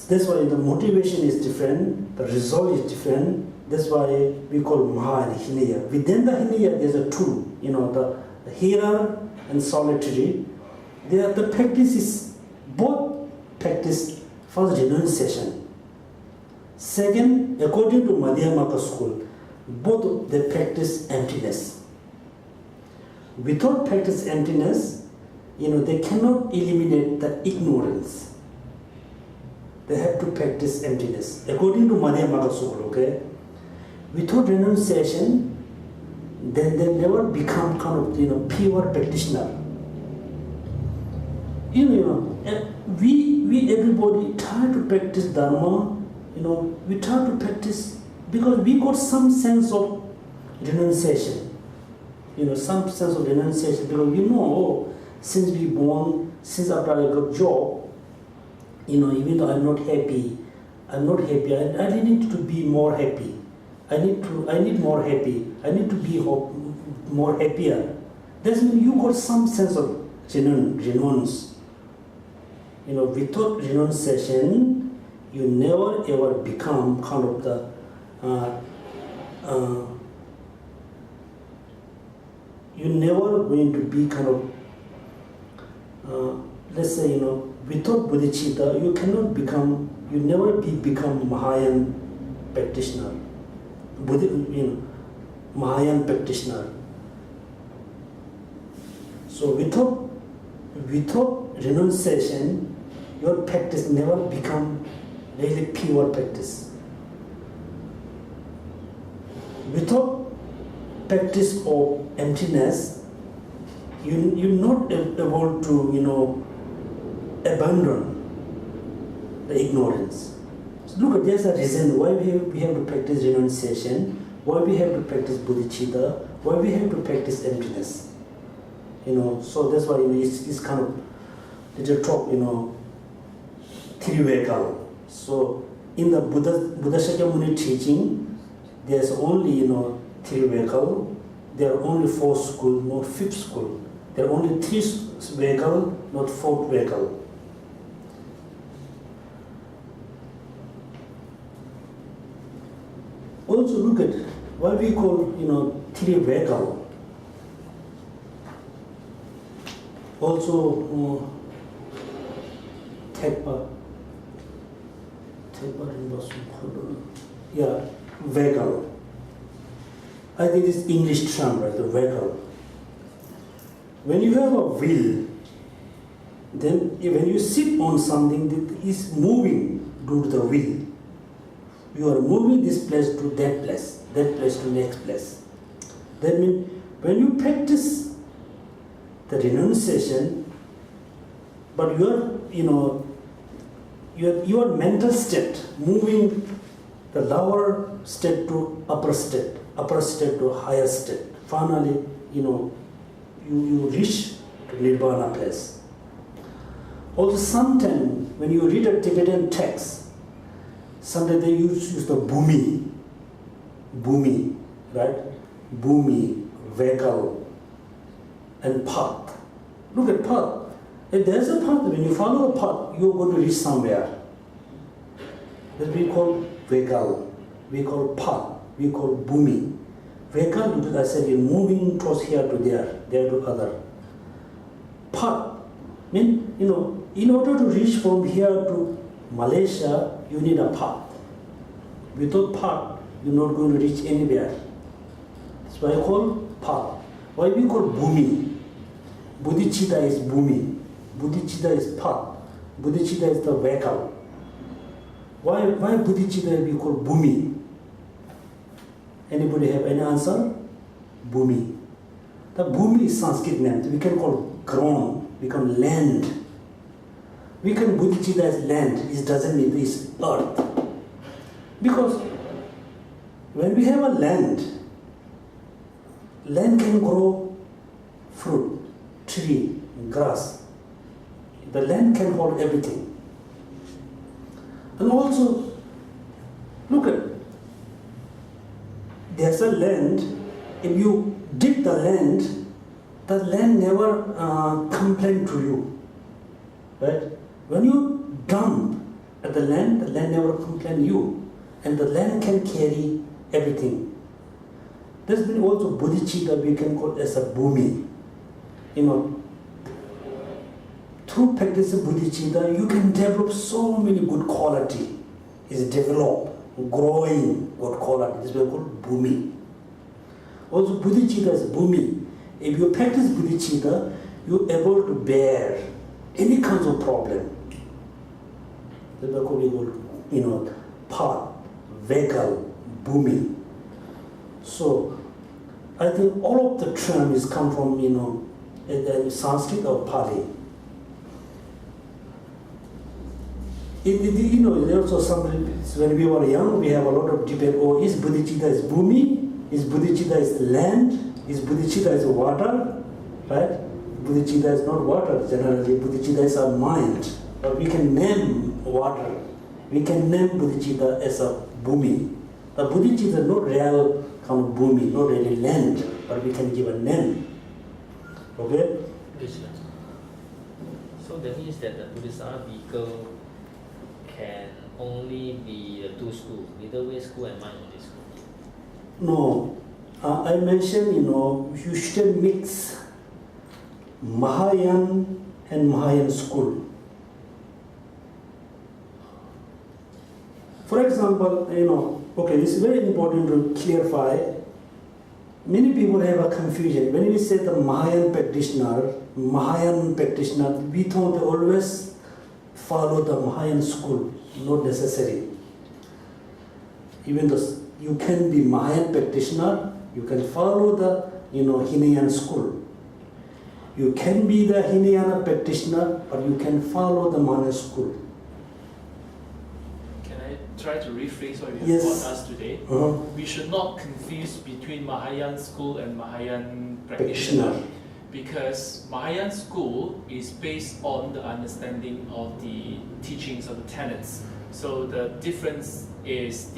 that's why the motivation is different, the result is different. That's why we call Maha and Hinaya. Within the Hinaya, there's a two, the hearer and solitary. The practice is both practice first renunciation. Second, according to Madhyamaka school, both they practice emptiness. Without practice emptiness, they cannot eliminate the ignorance. They have to practice emptiness. According to Madhyamaka school, okay? Without renunciation, then they never become kind of pure practitioner. We everybody try to practice dharma. We try to practice because we got some sense of renunciation. Some sense of renunciation because since we born, since after I got job, even though I'm not happy. I need to be more happy. I need more happy. I need to be more happier. That means you got some sense of renounced. Without renunciation, you never ever become kind of you never going to be kind of, let's say, without bodhicitta, you never become Mahayan practitioner. Mahayan practitioner. So without renunciation, your practice never become really pure practice. Without practice of emptiness, you're not able to abandon the ignorance. So look, there's a reason why we have to practice renunciation, why we have to practice bodhicitta, why we have to practice emptiness. So that's why it's kind of little talk, Trivekal. So in the Buddha Shakyamuni teaching, there's only Trivekal. There are only 4 schools, not 5th school. There are only 3 vekal, not 4th vekal. Also look at why we call 3 vekal. Also vegal. I think it's English term, right? The vegal. When you have a will, then when you sit on something that is moving due to the will, you are moving this place to that place to next place. That means when you practice the renunciation, but your mental state moving the lower state to upper state to higher state. Finally, you reach to nirvana place. Also, sometimes when you read a Tibetan text, sometimes they use the bhumi, right? Bhumi, vehicle, and path. Look at path. If there's a path, when you follow a path, you're going to reach somewhere. That we call vehicle, we call path, we call bhumi. Vehicle, because I said you're moving towards here to there to other. Path, in order to reach from here to Malaysia, you need a path. Without path, you're not going to reach anywhere. That's why I call path. Why we call bhumi? Bodhicitta is bhumi. Bodhicitta is path. Bodhicitta is the vehicle. Why bodhicitta we call bhumi? Anybody have any answer? Bhumi. The bhumi is Sanskrit name. We can call ground. We can land. We can bodhicitta as land. It doesn't mean it's earth. Because when we have a land can grow fruit, tree, grass. The land can hold everything. And also, look at, there's a land, if you dig the land never complains to you. Right? When you dump at the land never complains you. And the land can carry everything. There's been also bodhicitta we can call as a bhumi. Through practice of bodhicitta, you can develop so many good quality. It's developed, growing good quality. This is called bhumi. Also, bodhicitta is bhumi. If you practice bodhicitta, you're able to bear any kinds of problem. This is called, path, vehicle, bhumi. So, I think all of the terms come from, Sanskrit or Pali. There's also something, when we were young, we have a lot of debate, is bodhicitta is bhumi, is bodhicitta is land, is bodhicitta is water, right? Bodhicitta is not water, generally bodhicitta is our mind. But we can name water, we can name bodhicitta as a bhumi. The bodhicitta is not real kind of bhumi, not really land, but we can give a name. Okay? Yes, sir. So that means that the Bodhisattva vehicle can only be two schools, middle way school and mind only school. No. I mentioned, you should mix Mahayana and Mahayana school. For example, this is very important to clarify. Many people have a confusion. When we say the Mahayana practitioner, we thought they always follow the Mahayana school. Not necessary. Even though you can be Mahayana practitioner, you can follow the Hinayana school. You can be the Hinayana practitioner, but you can follow the Mahayana school. Try to rephrase what you have Yes. taught us today. We should not confuse between Mahayana school and Mahayana practitioner, because Mahayana school is based on the understanding of the teachings of the tenets. So the difference is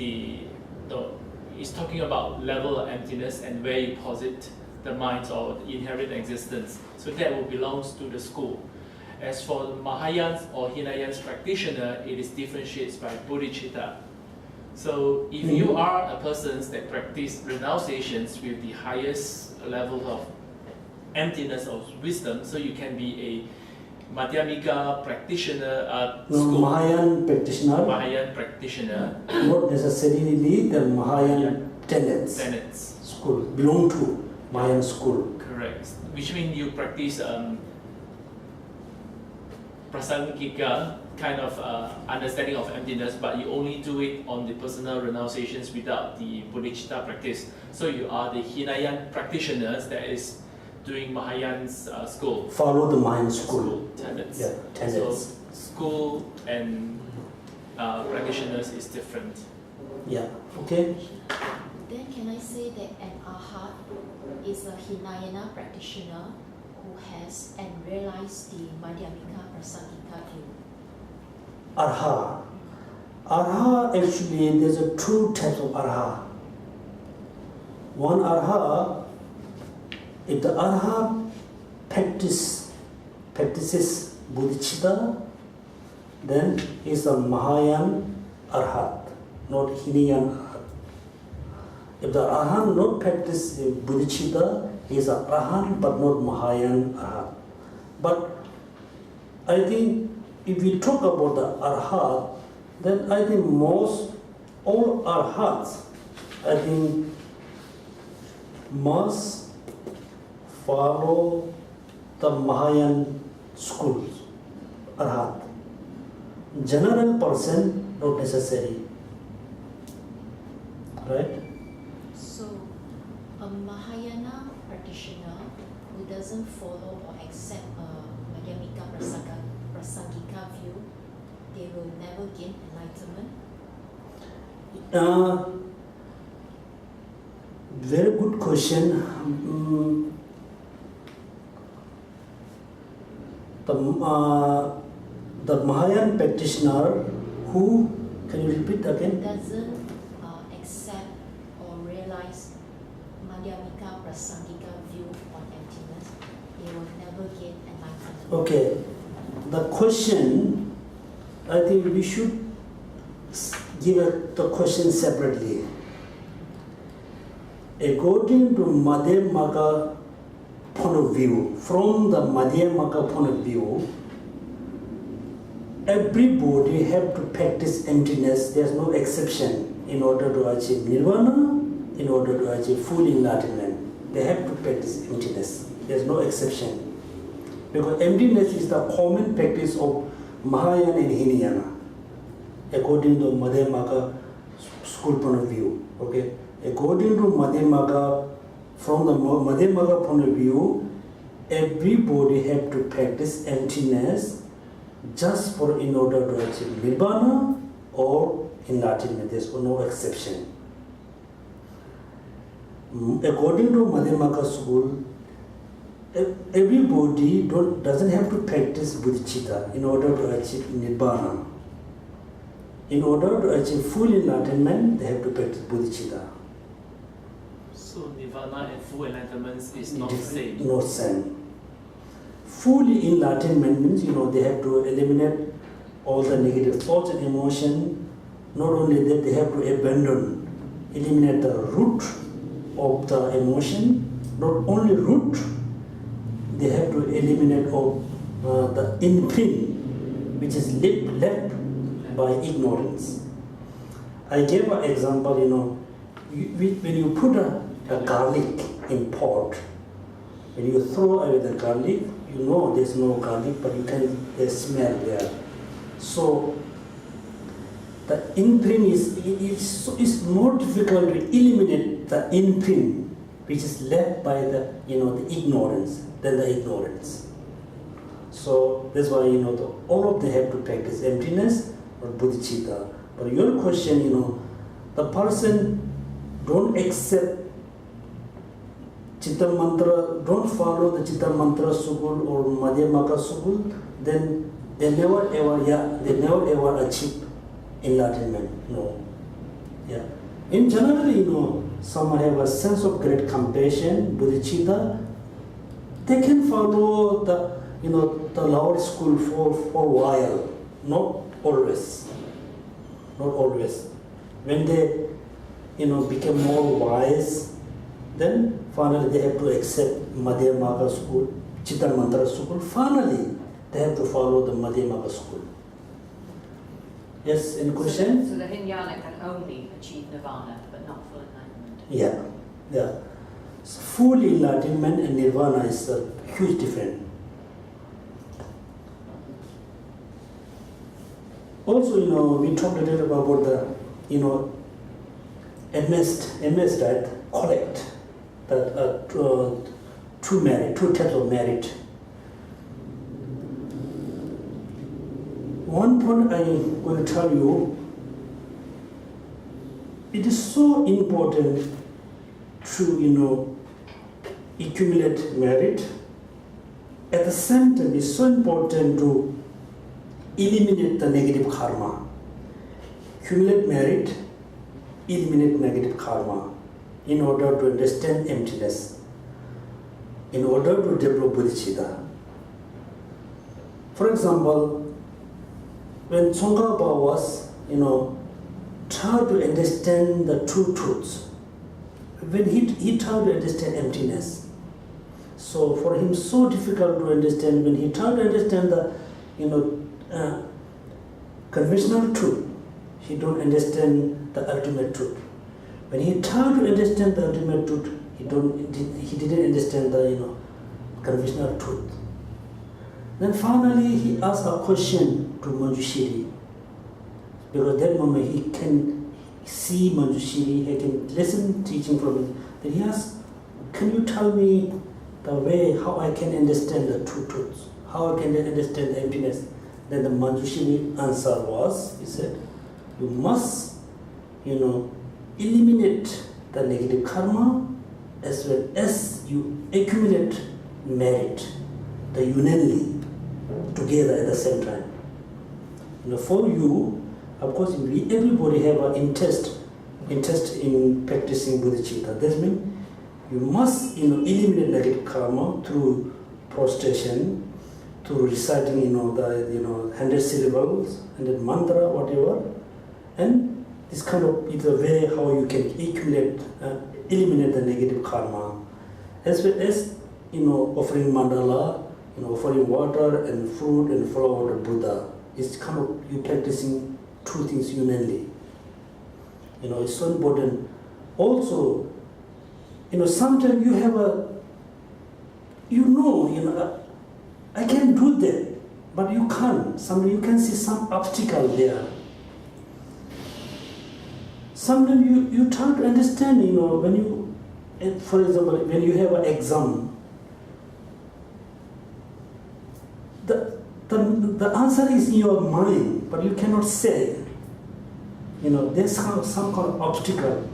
is talking about level of emptiness and where you posit the mind or the inherent existence. So that will belongs to the school. As for the Mahayana or Hinayana practitioner, it is differentiated by bodhicitta. So if you are a person that practice renunciations with the highest level of emptiness of wisdom, so you can be a Madhyamika practitioner Mahayana practitioner. Not necessarily the Mahayana tenets. School belong to Mahayana school. Correct. Which means you practice Prasangika kind of understanding of emptiness, but you only do it on the personal renunciations without the bodhicitta practice. So you are the Hinayana practitioners, that is doing Mahayan's school. Follow the Mahayan school. Tenets. Yeah, tenets. So school and practitioners is different. Yeah. Okay. Then can I say that an arhat is a Hinayana practitioner who has and realized the Madhyamika Prasangika view? Arha. Arha, actually, there's a two types of arha. One arha, if the arha practices bodhicitta, then he's a Mahayan arhat, not Hinayan arhat. If the arhat not practice bodhicitta, he is a arhat but not Mahayan arhat. But I think if we talk about the arhat, then I think all arhats, I think, must follow the Mahayan schools, arhat. General person, not necessary. Right? So, a Mahayana practitioner who doesn't follow or accept a Madhyamika Prasangika view, they will never gain enlightenment? Very good question. The Mahayan practitioner who, can you repeat again? Doesn't accept or realize Madhyamika Prasangika view on emptiness, they will never gain enlightenment. Okay, the question, I think we should give the question separately. According to Madhyamaka point of view, from the Madhyamaka point of view, everybody have to practice emptiness, there's no exception, in order to achieve nirvana, in order to achieve full enlightenment. They have to practice emptiness, there's no exception. Because emptiness is the common practice of Mahayana and Hinayana, according to Madhyamaka school point of view. Okay? According to Madhyamaka, from the Madhyamaka point of view, everybody have to practice emptiness just in order to achieve nirvana or enlightenment. There's no exception. According to Madhyamaka school, everybody doesn't have to practice bodhicitta in order to achieve nibbana. In order to achieve full enlightenment, they have to practice bodhicitta. So nirvana and full enlightenment is not the same. Not same. Fully enlightenment means, they have to eliminate all the negative thoughts and emotion. Not only that, they have to eliminate the root of the emotion. Not only root, they have to eliminate the imprint which is left by ignorance. I gave an example, when you put a garlic in pot, when you throw away the garlic, there's no garlic, but there's smell there. So the imprint is more difficult to eliminate the imprint which is left by the ignorance than the ignorance. So that's why all of them have to practice emptiness or bodhicitta. But your question, the person don't accept Chitta Mantra, don't follow the Chitta Mantra Sukul or Madhyamaka Sukul, then they never ever achieve enlightenment. No. Yeah. In general, some have a sense of great compassion, bodhicitta. They can follow the Lord school for a while, not always. Not always. When they become more wise, then finally they have to accept Madhyamaka school, Chitta Mantra school. Finally, they have to follow the Madhyamaka school. Yes, any question? So the Hinayana can only achieve nirvana, but not full enlightenment. Yeah. So full enlightenment and nirvana is a huge difference. Also, we talked a little about the, MS, right? Collect. That two types of merit. One point I will tell you, it is so important to accumulate merit. At the same time, it's so important to eliminate the negative karma. Accumulate merit, eliminate negative karma in order to understand emptiness, in order to develop bodhicitta. For example, when Tsongkhapa was, tried to understand the true truths, when he tried to understand emptiness, so for him so difficult to understand. When he tried to understand the conventional truth, he don't understand the ultimate truth. When he tried to understand the ultimate truth, he didn't understand the conventional truth. Then finally he asked a question to Manjushri, because that moment he can see Manjushri, he can listen teaching from it. Then he asked, can you tell me the way how I can understand the true truths, how I can understand the emptiness? Then the Manjushri answer was, he said, you must, eliminate the negative karma as well as you accumulate merit, the unanly, together at the same time. For you, of course, everybody have an interest in practicing bodhicitta. That means you must, eliminate negative karma through prostration, through reciting, the 100 syllables, 100 mantra, whatever, and this kind of is a way how you can eliminate the negative karma, as well as offering mandala, offering water and fruit and flower to Buddha. It's kind of you practicing two things unanly. It's so important. Also, sometimes you have I can do that, but you can't. Sometimes you can see some obstacle there. Sometimes you try to understand, when you, for example, when you have an exam, the answer is in your mind, but you cannot say. There's some kind of obstacle.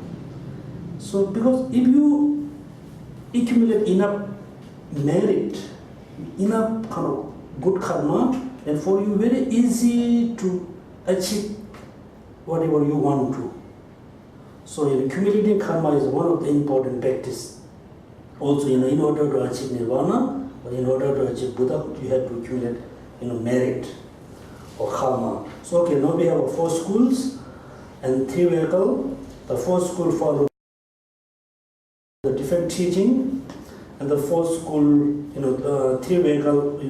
So, because if you accumulate enough merit, enough kind of good karma, then for you very easy to achieve whatever you want to. So, accumulating karma is one of the important practice. Also, in order to achieve nirvana or in order to achieve Buddha, you have to accumulate, merit or karma. So, okay, now we have 4 schools and 3 vehicles. The 4th school follow the different teaching, and the 4th school, 3 vehicles,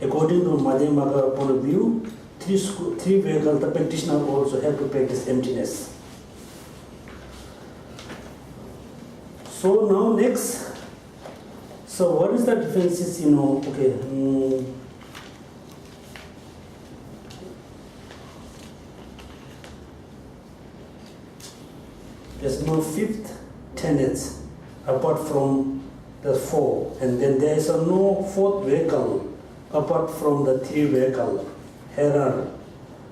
according to Madhyamaka point of view, 3 vehicles, the practitioner also have to practice emptiness. So now next, so what is the differences, there's no 5th tenet apart from the 4, and then there is no 4th vehicle apart from the 3 vehicle. Hera,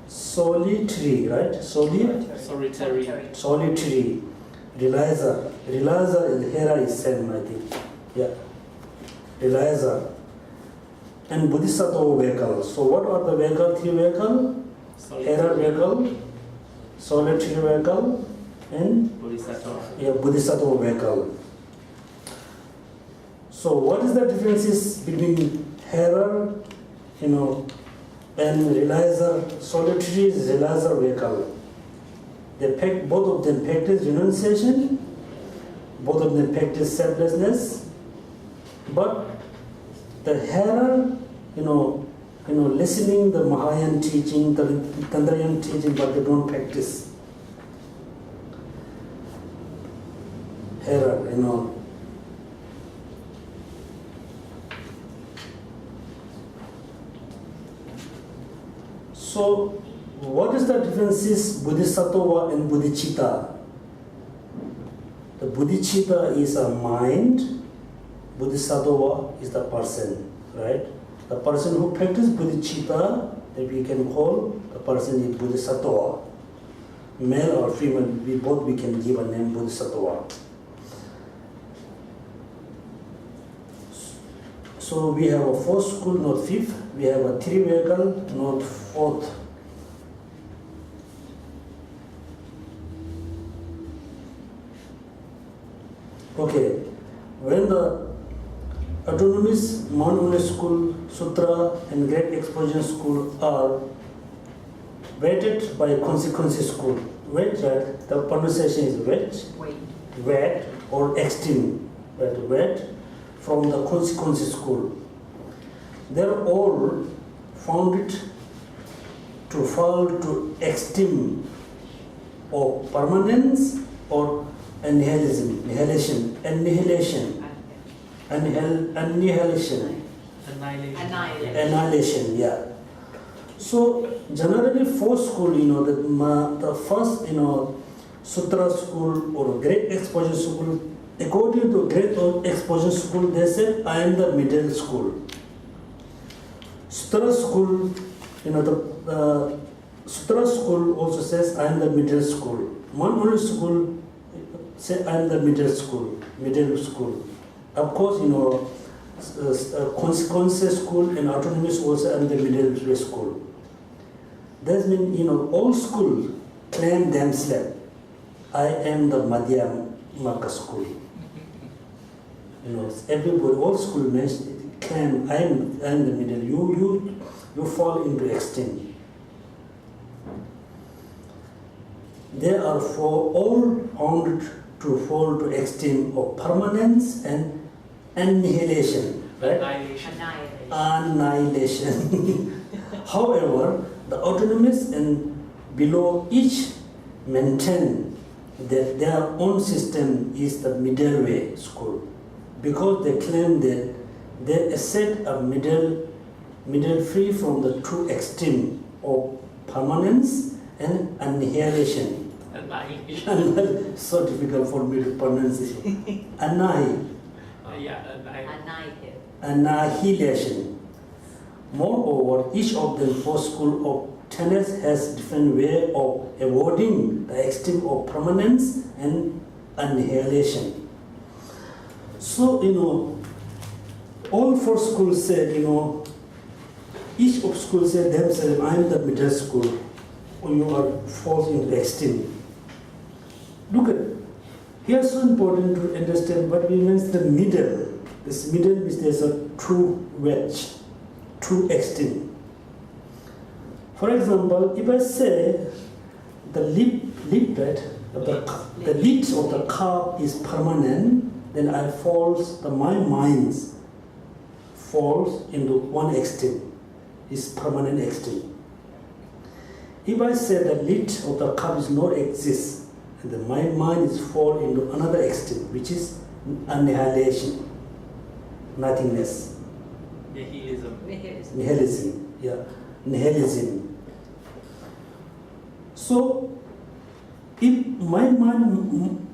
solitary, right? Solitary. Realizer and Hera is same, I think. Yeah. Realizer. And Bodhisattva vehicle. So what are the vehicle? 3 vehicle? Hera vehicle, solitary vehicle, and Bodhisattva vehicle. So what is the differences between Hera, and realizer? Solitary is realizer vehicle. Both of them practice renunciation, both of them practice selflessness, but the Hera, listening the Mahayana teaching, the Tantrayan teaching, but they don't practice. Hera, So, what is the differences Bodhisattva and Bodhicitta? The Bodhicitta is a mind, Bodhisattva is the person, right? The person who practices bodhicitta, that we can call the person is Bodhisattva. Male or female, we can give a name Bodhisattva. So we have a fourth school, not fifth. We have a three vehicle, not fourth. Okay, when the autonomous Mount School, Sutra and Great Exposition School are weighted by consequence school. Weight, right? The pronunciation is weight or extreme, right? Weight from the consequence school. They're all found it to fall to extreme or permanence or annihilation, yeah. So generally four school, the first, Sutra school or Great Exposition School, according to Great Exposition School, they said, I am the middle school. Sutra school, the Sutra school also says, I am the middle school. Mount school say, I am the middle school. Of course, consequence school and autonomous also are the middle school. That means, all schools claim themselves, I am the Madhyamaka school. Everybody, all schoolmates claim, I am the middle. You fall into extreme. They are for all found to fall to extreme of permanence and annihilation, right? Annihilation. However, the autonomous and below each maintain that their own system is the middle way school, because they claim that they accept a middle free from the true extreme of permanence and annihilation. So difficult for me to pronounce it. Annihilation. Moreover, each of the four schools of Tenet has different way of avoiding the extreme of permanence and annihilation. So, all four schools said, each of schools said themselves, I am the middle school, when you are falls into the extreme. Look at, here so important to understand what we mean the middle. This middle means there's a true wedge, true extreme. For example, if I say the lid of the cup is permanent, then my mind falls into one extreme, is permanent extreme. If I say the lid of the cup is not exist, then my mind is fall into another extreme, which is annihilation, nothingness. Nihilism. Yeah, nihilism. So, if my mind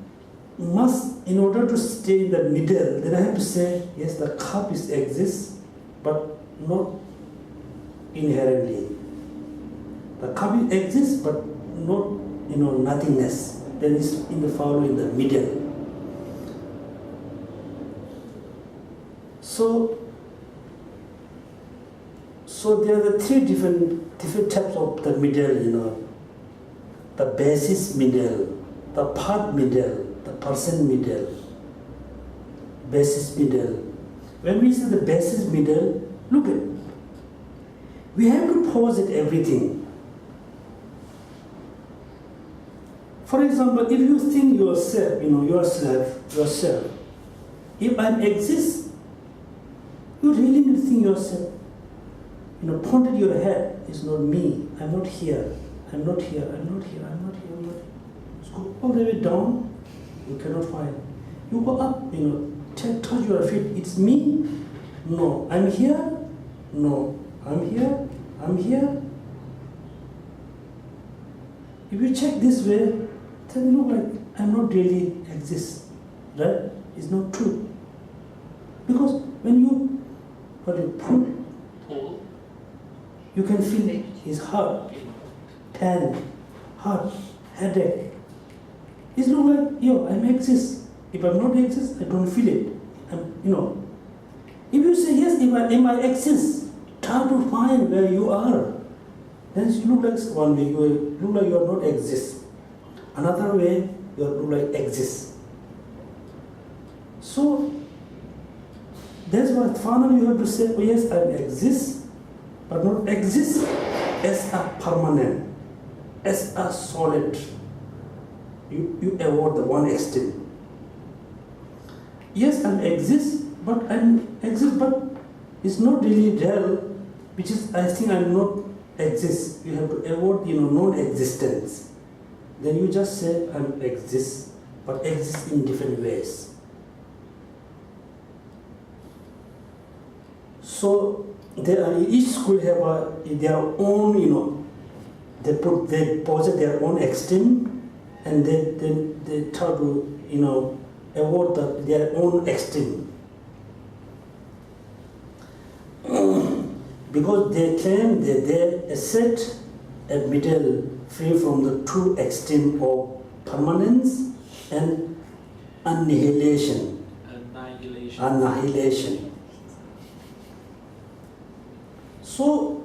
must, in order to stay in the middle, then I have to say, yes, the cup exists, but not inherently. The cup exists, but not, nothingness. Then it's in the middle. So there are the three different types of the middle, the basis middle, the path middle, the person middle, basis middle. When we say the basis middle, look at, we have to pause at everything. For example, if you think yourself, yourself, if I exist, you really need to think yourself. Point at your head, it's not me, I'm not here, I'm not here, I'm not here, I'm not here, I'm not here. Just go all the way down, you cannot find. You go up, touch your feet, it's me? No, I'm here? No, I'm here, I'm here. If you check this way, then look like I'm not really exist, right? It's not true. Because when you pull, Pull. you can feel his heart, pain, heart, headache. It's not like, yo, I'm exist. If I'm not exist, I don't feel it. If you say yes, if I exist, try to find where you are. Then you look like one way, you look like you are not exist. Another way, you look like exist. So that's why finally you have to say, oh yes, I exist, but not exist as a permanent, as a solid. You avoid the one extreme. Yes, I exist, but it's not really there, which is I think I'm not exist. You have to avoid non-existence. Then you just say I'm exist, but exist in different ways. So each school have their own, they possess their own extreme, and they try to avoid their own extreme. Because they claim that they set a middle free from the two extreme of permanence and annihilation. Annihilation. So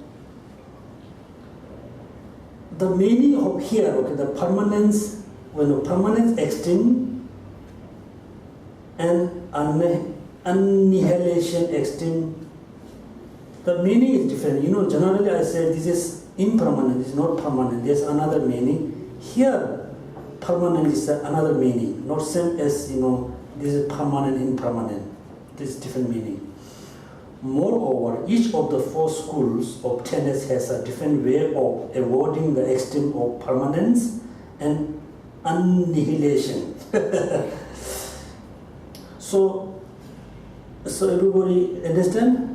the meaning of here, the permanence, when the permanence extreme and annihilation extreme, the meaning is different. Generally I say this is impermanent, it's not permanent. There's another meaning. Here, permanent is another meaning, not same as this is permanent, impermanent. This is different meaning. Moreover, each of the four schools of Tenet has a different way of avoiding the extreme of permanence and annihilation. So everybody understand?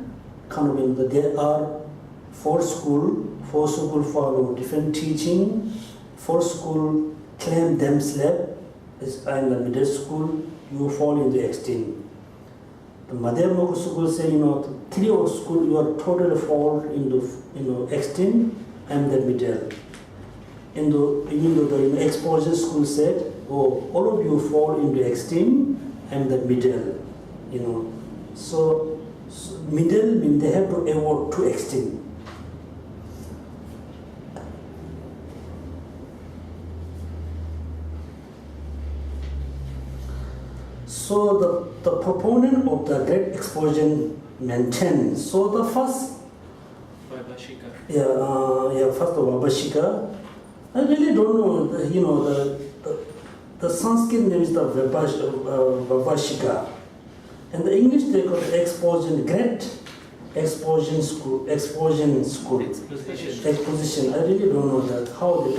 There are four schools follow different teaching. Four schools claim themselves as I'm the middle school, you fall in the extreme. The Madhyamaka school say, three of school you are totally fall into extreme, I'm the middle. Even though the exposure school said, all of you fall into extreme, I'm the middle. So middle means they have to avoid two extreme. So the proponent of the great explosion maintains. So the first, first of Vabhashika. I really don't know. The Sanskrit name is the Vabhashika. And the English they call it explosion, great explosion school. Exposition. I really don't know that how the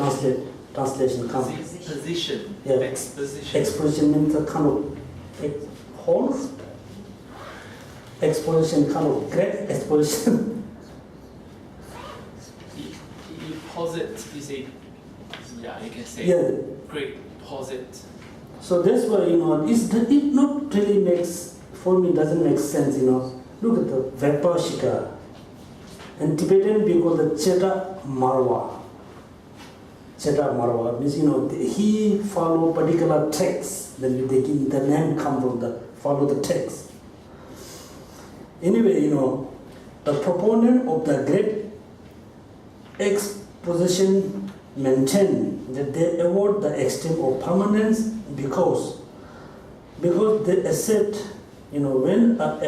translation comes. Exposition. Yeah. Exposition. Exposition means a kind of holes. Exposition, kind of great exposition. You pause it. You say, you can say great. Pause it. So that's why it not really makes. For me, doesn't make sense, Look at the Vabhashika. And Tibetan we call the Cheta Marwa. Cheta Marwa means, he follow particular text. Then the name come from follow the text. Anyway, the proponent of the great exposition maintain that they avoid the extreme of permanence because they accept when an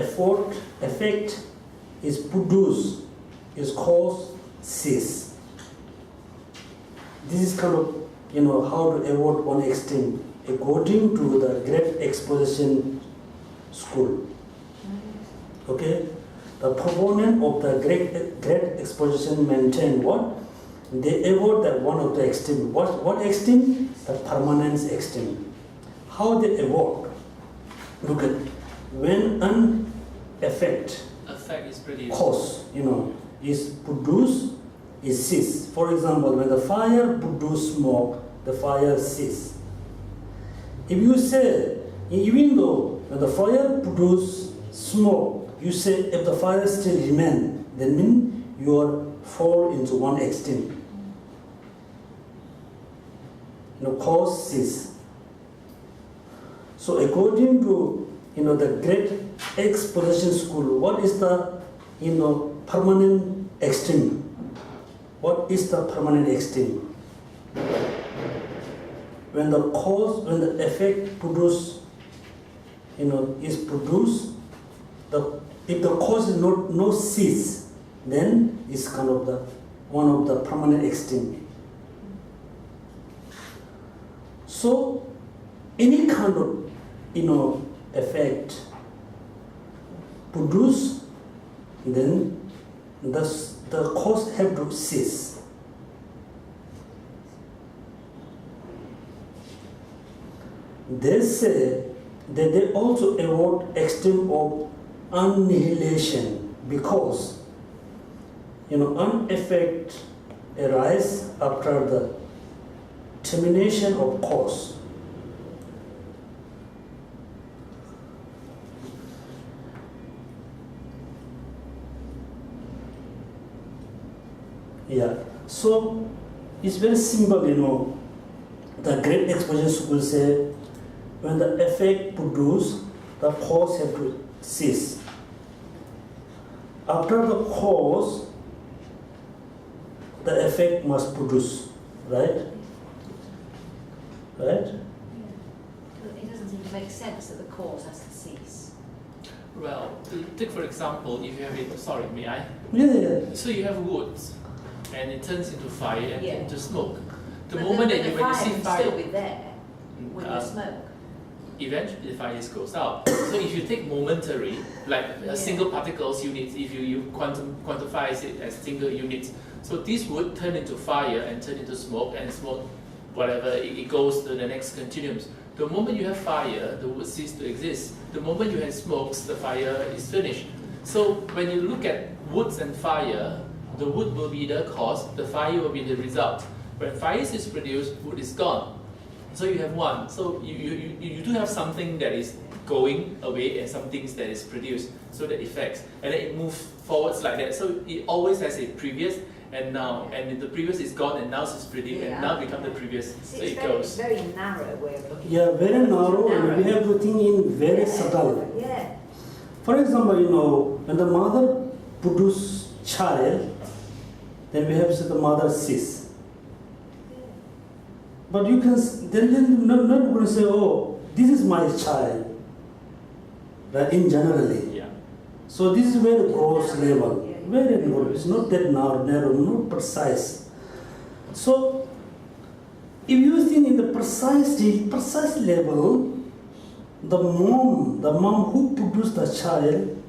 effect is produced, is caused, cease. This is kind of, how to avoid one extreme, according to the great exposition school. Okay? The proponent of the great exposition maintain what? They avoid that one of the extreme. What extreme? The permanence extreme. How they avoid? Look at when an effect is produced. Cause, is produced, is cease. For example, when the fire produces smoke, the fire cease. If you say, even though when the fire produces smoke, you say if the fire still remain, then mean you are fall into one extreme. Cause cease. So according to the great exposition school, what is the permanent extreme? What is the permanent extreme? When the cause, when the effect produce, is produced, if the cause is no cease, then it's kind of one of the permanent extreme. So any kind of effect produce, then the cause have to cease. They say that they also avoid extreme of annihilation because an effect arise after the termination of cause. Yeah, so it's very simple, the great exposition school say when the effect produce, the cause have to cease. After the cause, the effect must produce, right? Right? It doesn't seem to make sense that the cause has to cease. Well, take for example, if you have it, sorry, may I? Yeah. So you have wood, and it turns into fire and Yeah. into smoke. The But moment the when you fire see can fire, still be there when you smoke. eventually the fire goes out. So if you take momentary, like a single particles units, if you quantify it as single units, so this would turn into fire and turn into smoke, and smoke, whatever, it goes to the next continuums. The moment you have fire, the wood ceases to exist. The moment you have smokes, the fire is finished. So when you look at woods and fire, the wood will be the cause, the fire will be the result. When fire is produced, wood is gone. So you have one. So you do have something that is going away and some things that is produced. So the effects. And then it moves forwards like that. So it always has a previous and now. And the previous is gone and now it's produced and now become the previous. So it goes. Very narrow way of looking. Yeah, very narrow, and we have to think in very subtle. Yeah. For example, when the mother produces child, then we have to say the mother cease. But you can then not going to say, oh, this is my child, right? In generally. Yeah. So this is very gross level, very narrow. It's not that narrow, not precise. So if you think in the precise level, the mom who produced the child,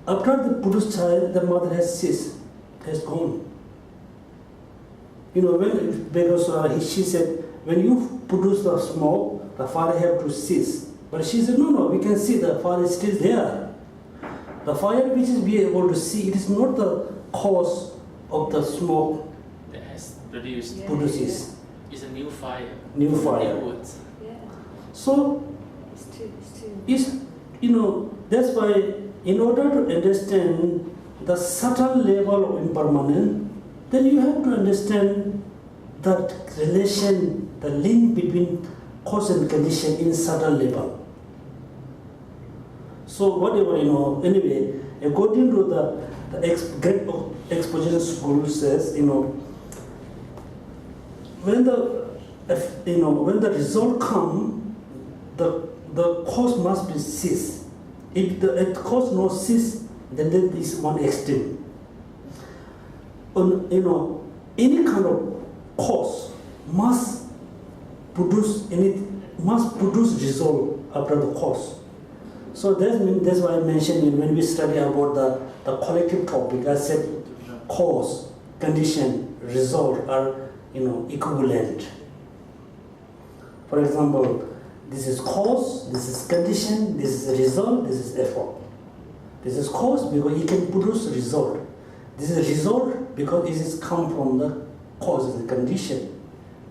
after the produced child, the mother has ceased, has gone. She said, when you produce the smoke, the fire have to cease. But she said, no, we can see the fire is still there. The fire which is we able to see, it is not the cause of the smoke That has produced. produces. It's a new fire. New fire. New wood. Yeah. So, It's too. that's why in order to understand the subtle level of impermanence, then you have to understand that relation, the link between cause and condition in subtle level. So whatever, anyway, according to the great exposition school says, when the result come, the cause must be ceased. If the cause no cease, then there is one extreme. Any kind of cause must produce result after the cause. So that's why I mentioned when we study about the collective topic, I said cause, condition, result are equivalent. For example, this is cause, this is condition, this is result, this is effort. This is cause because it can produce result. This is result because it is come from the cause and condition.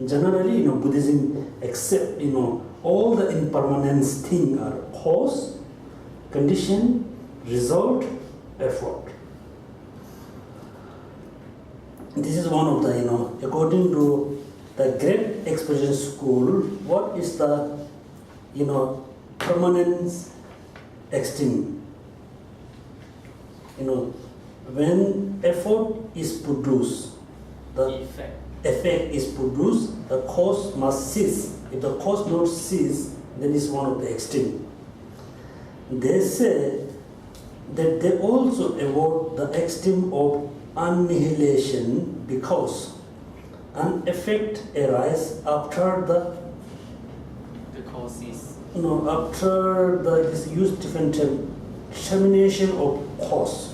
Generally, Buddhism accept, all the impermanence thing are cause, condition, result, effort. This is one of the, according to the Great Expression School, what is the, permanence esteem? When effort is produced, the effect is produced, the cause must cease. If the cause not cease, then it's one of the extreme. They say that they also avoid the extreme of annihilation because an effect arises after The cause is after this use different term, termination of cause.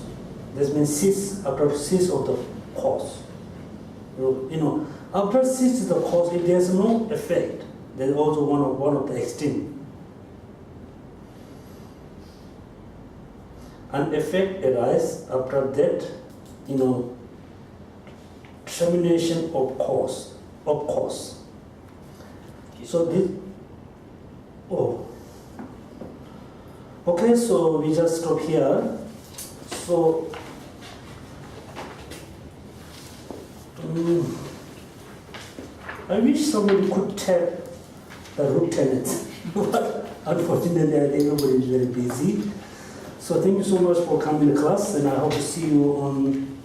This means cease, after cease of the cause. After cease the cause, if there's no effect, there's also one of the extreme. An effect arises after that, termination of cause. So this, okay, so we just stop here. So I wish somebody could tell the root tenets, but unfortunately I think everybody is very busy. So thank you so much for coming to class, and I hope to see you on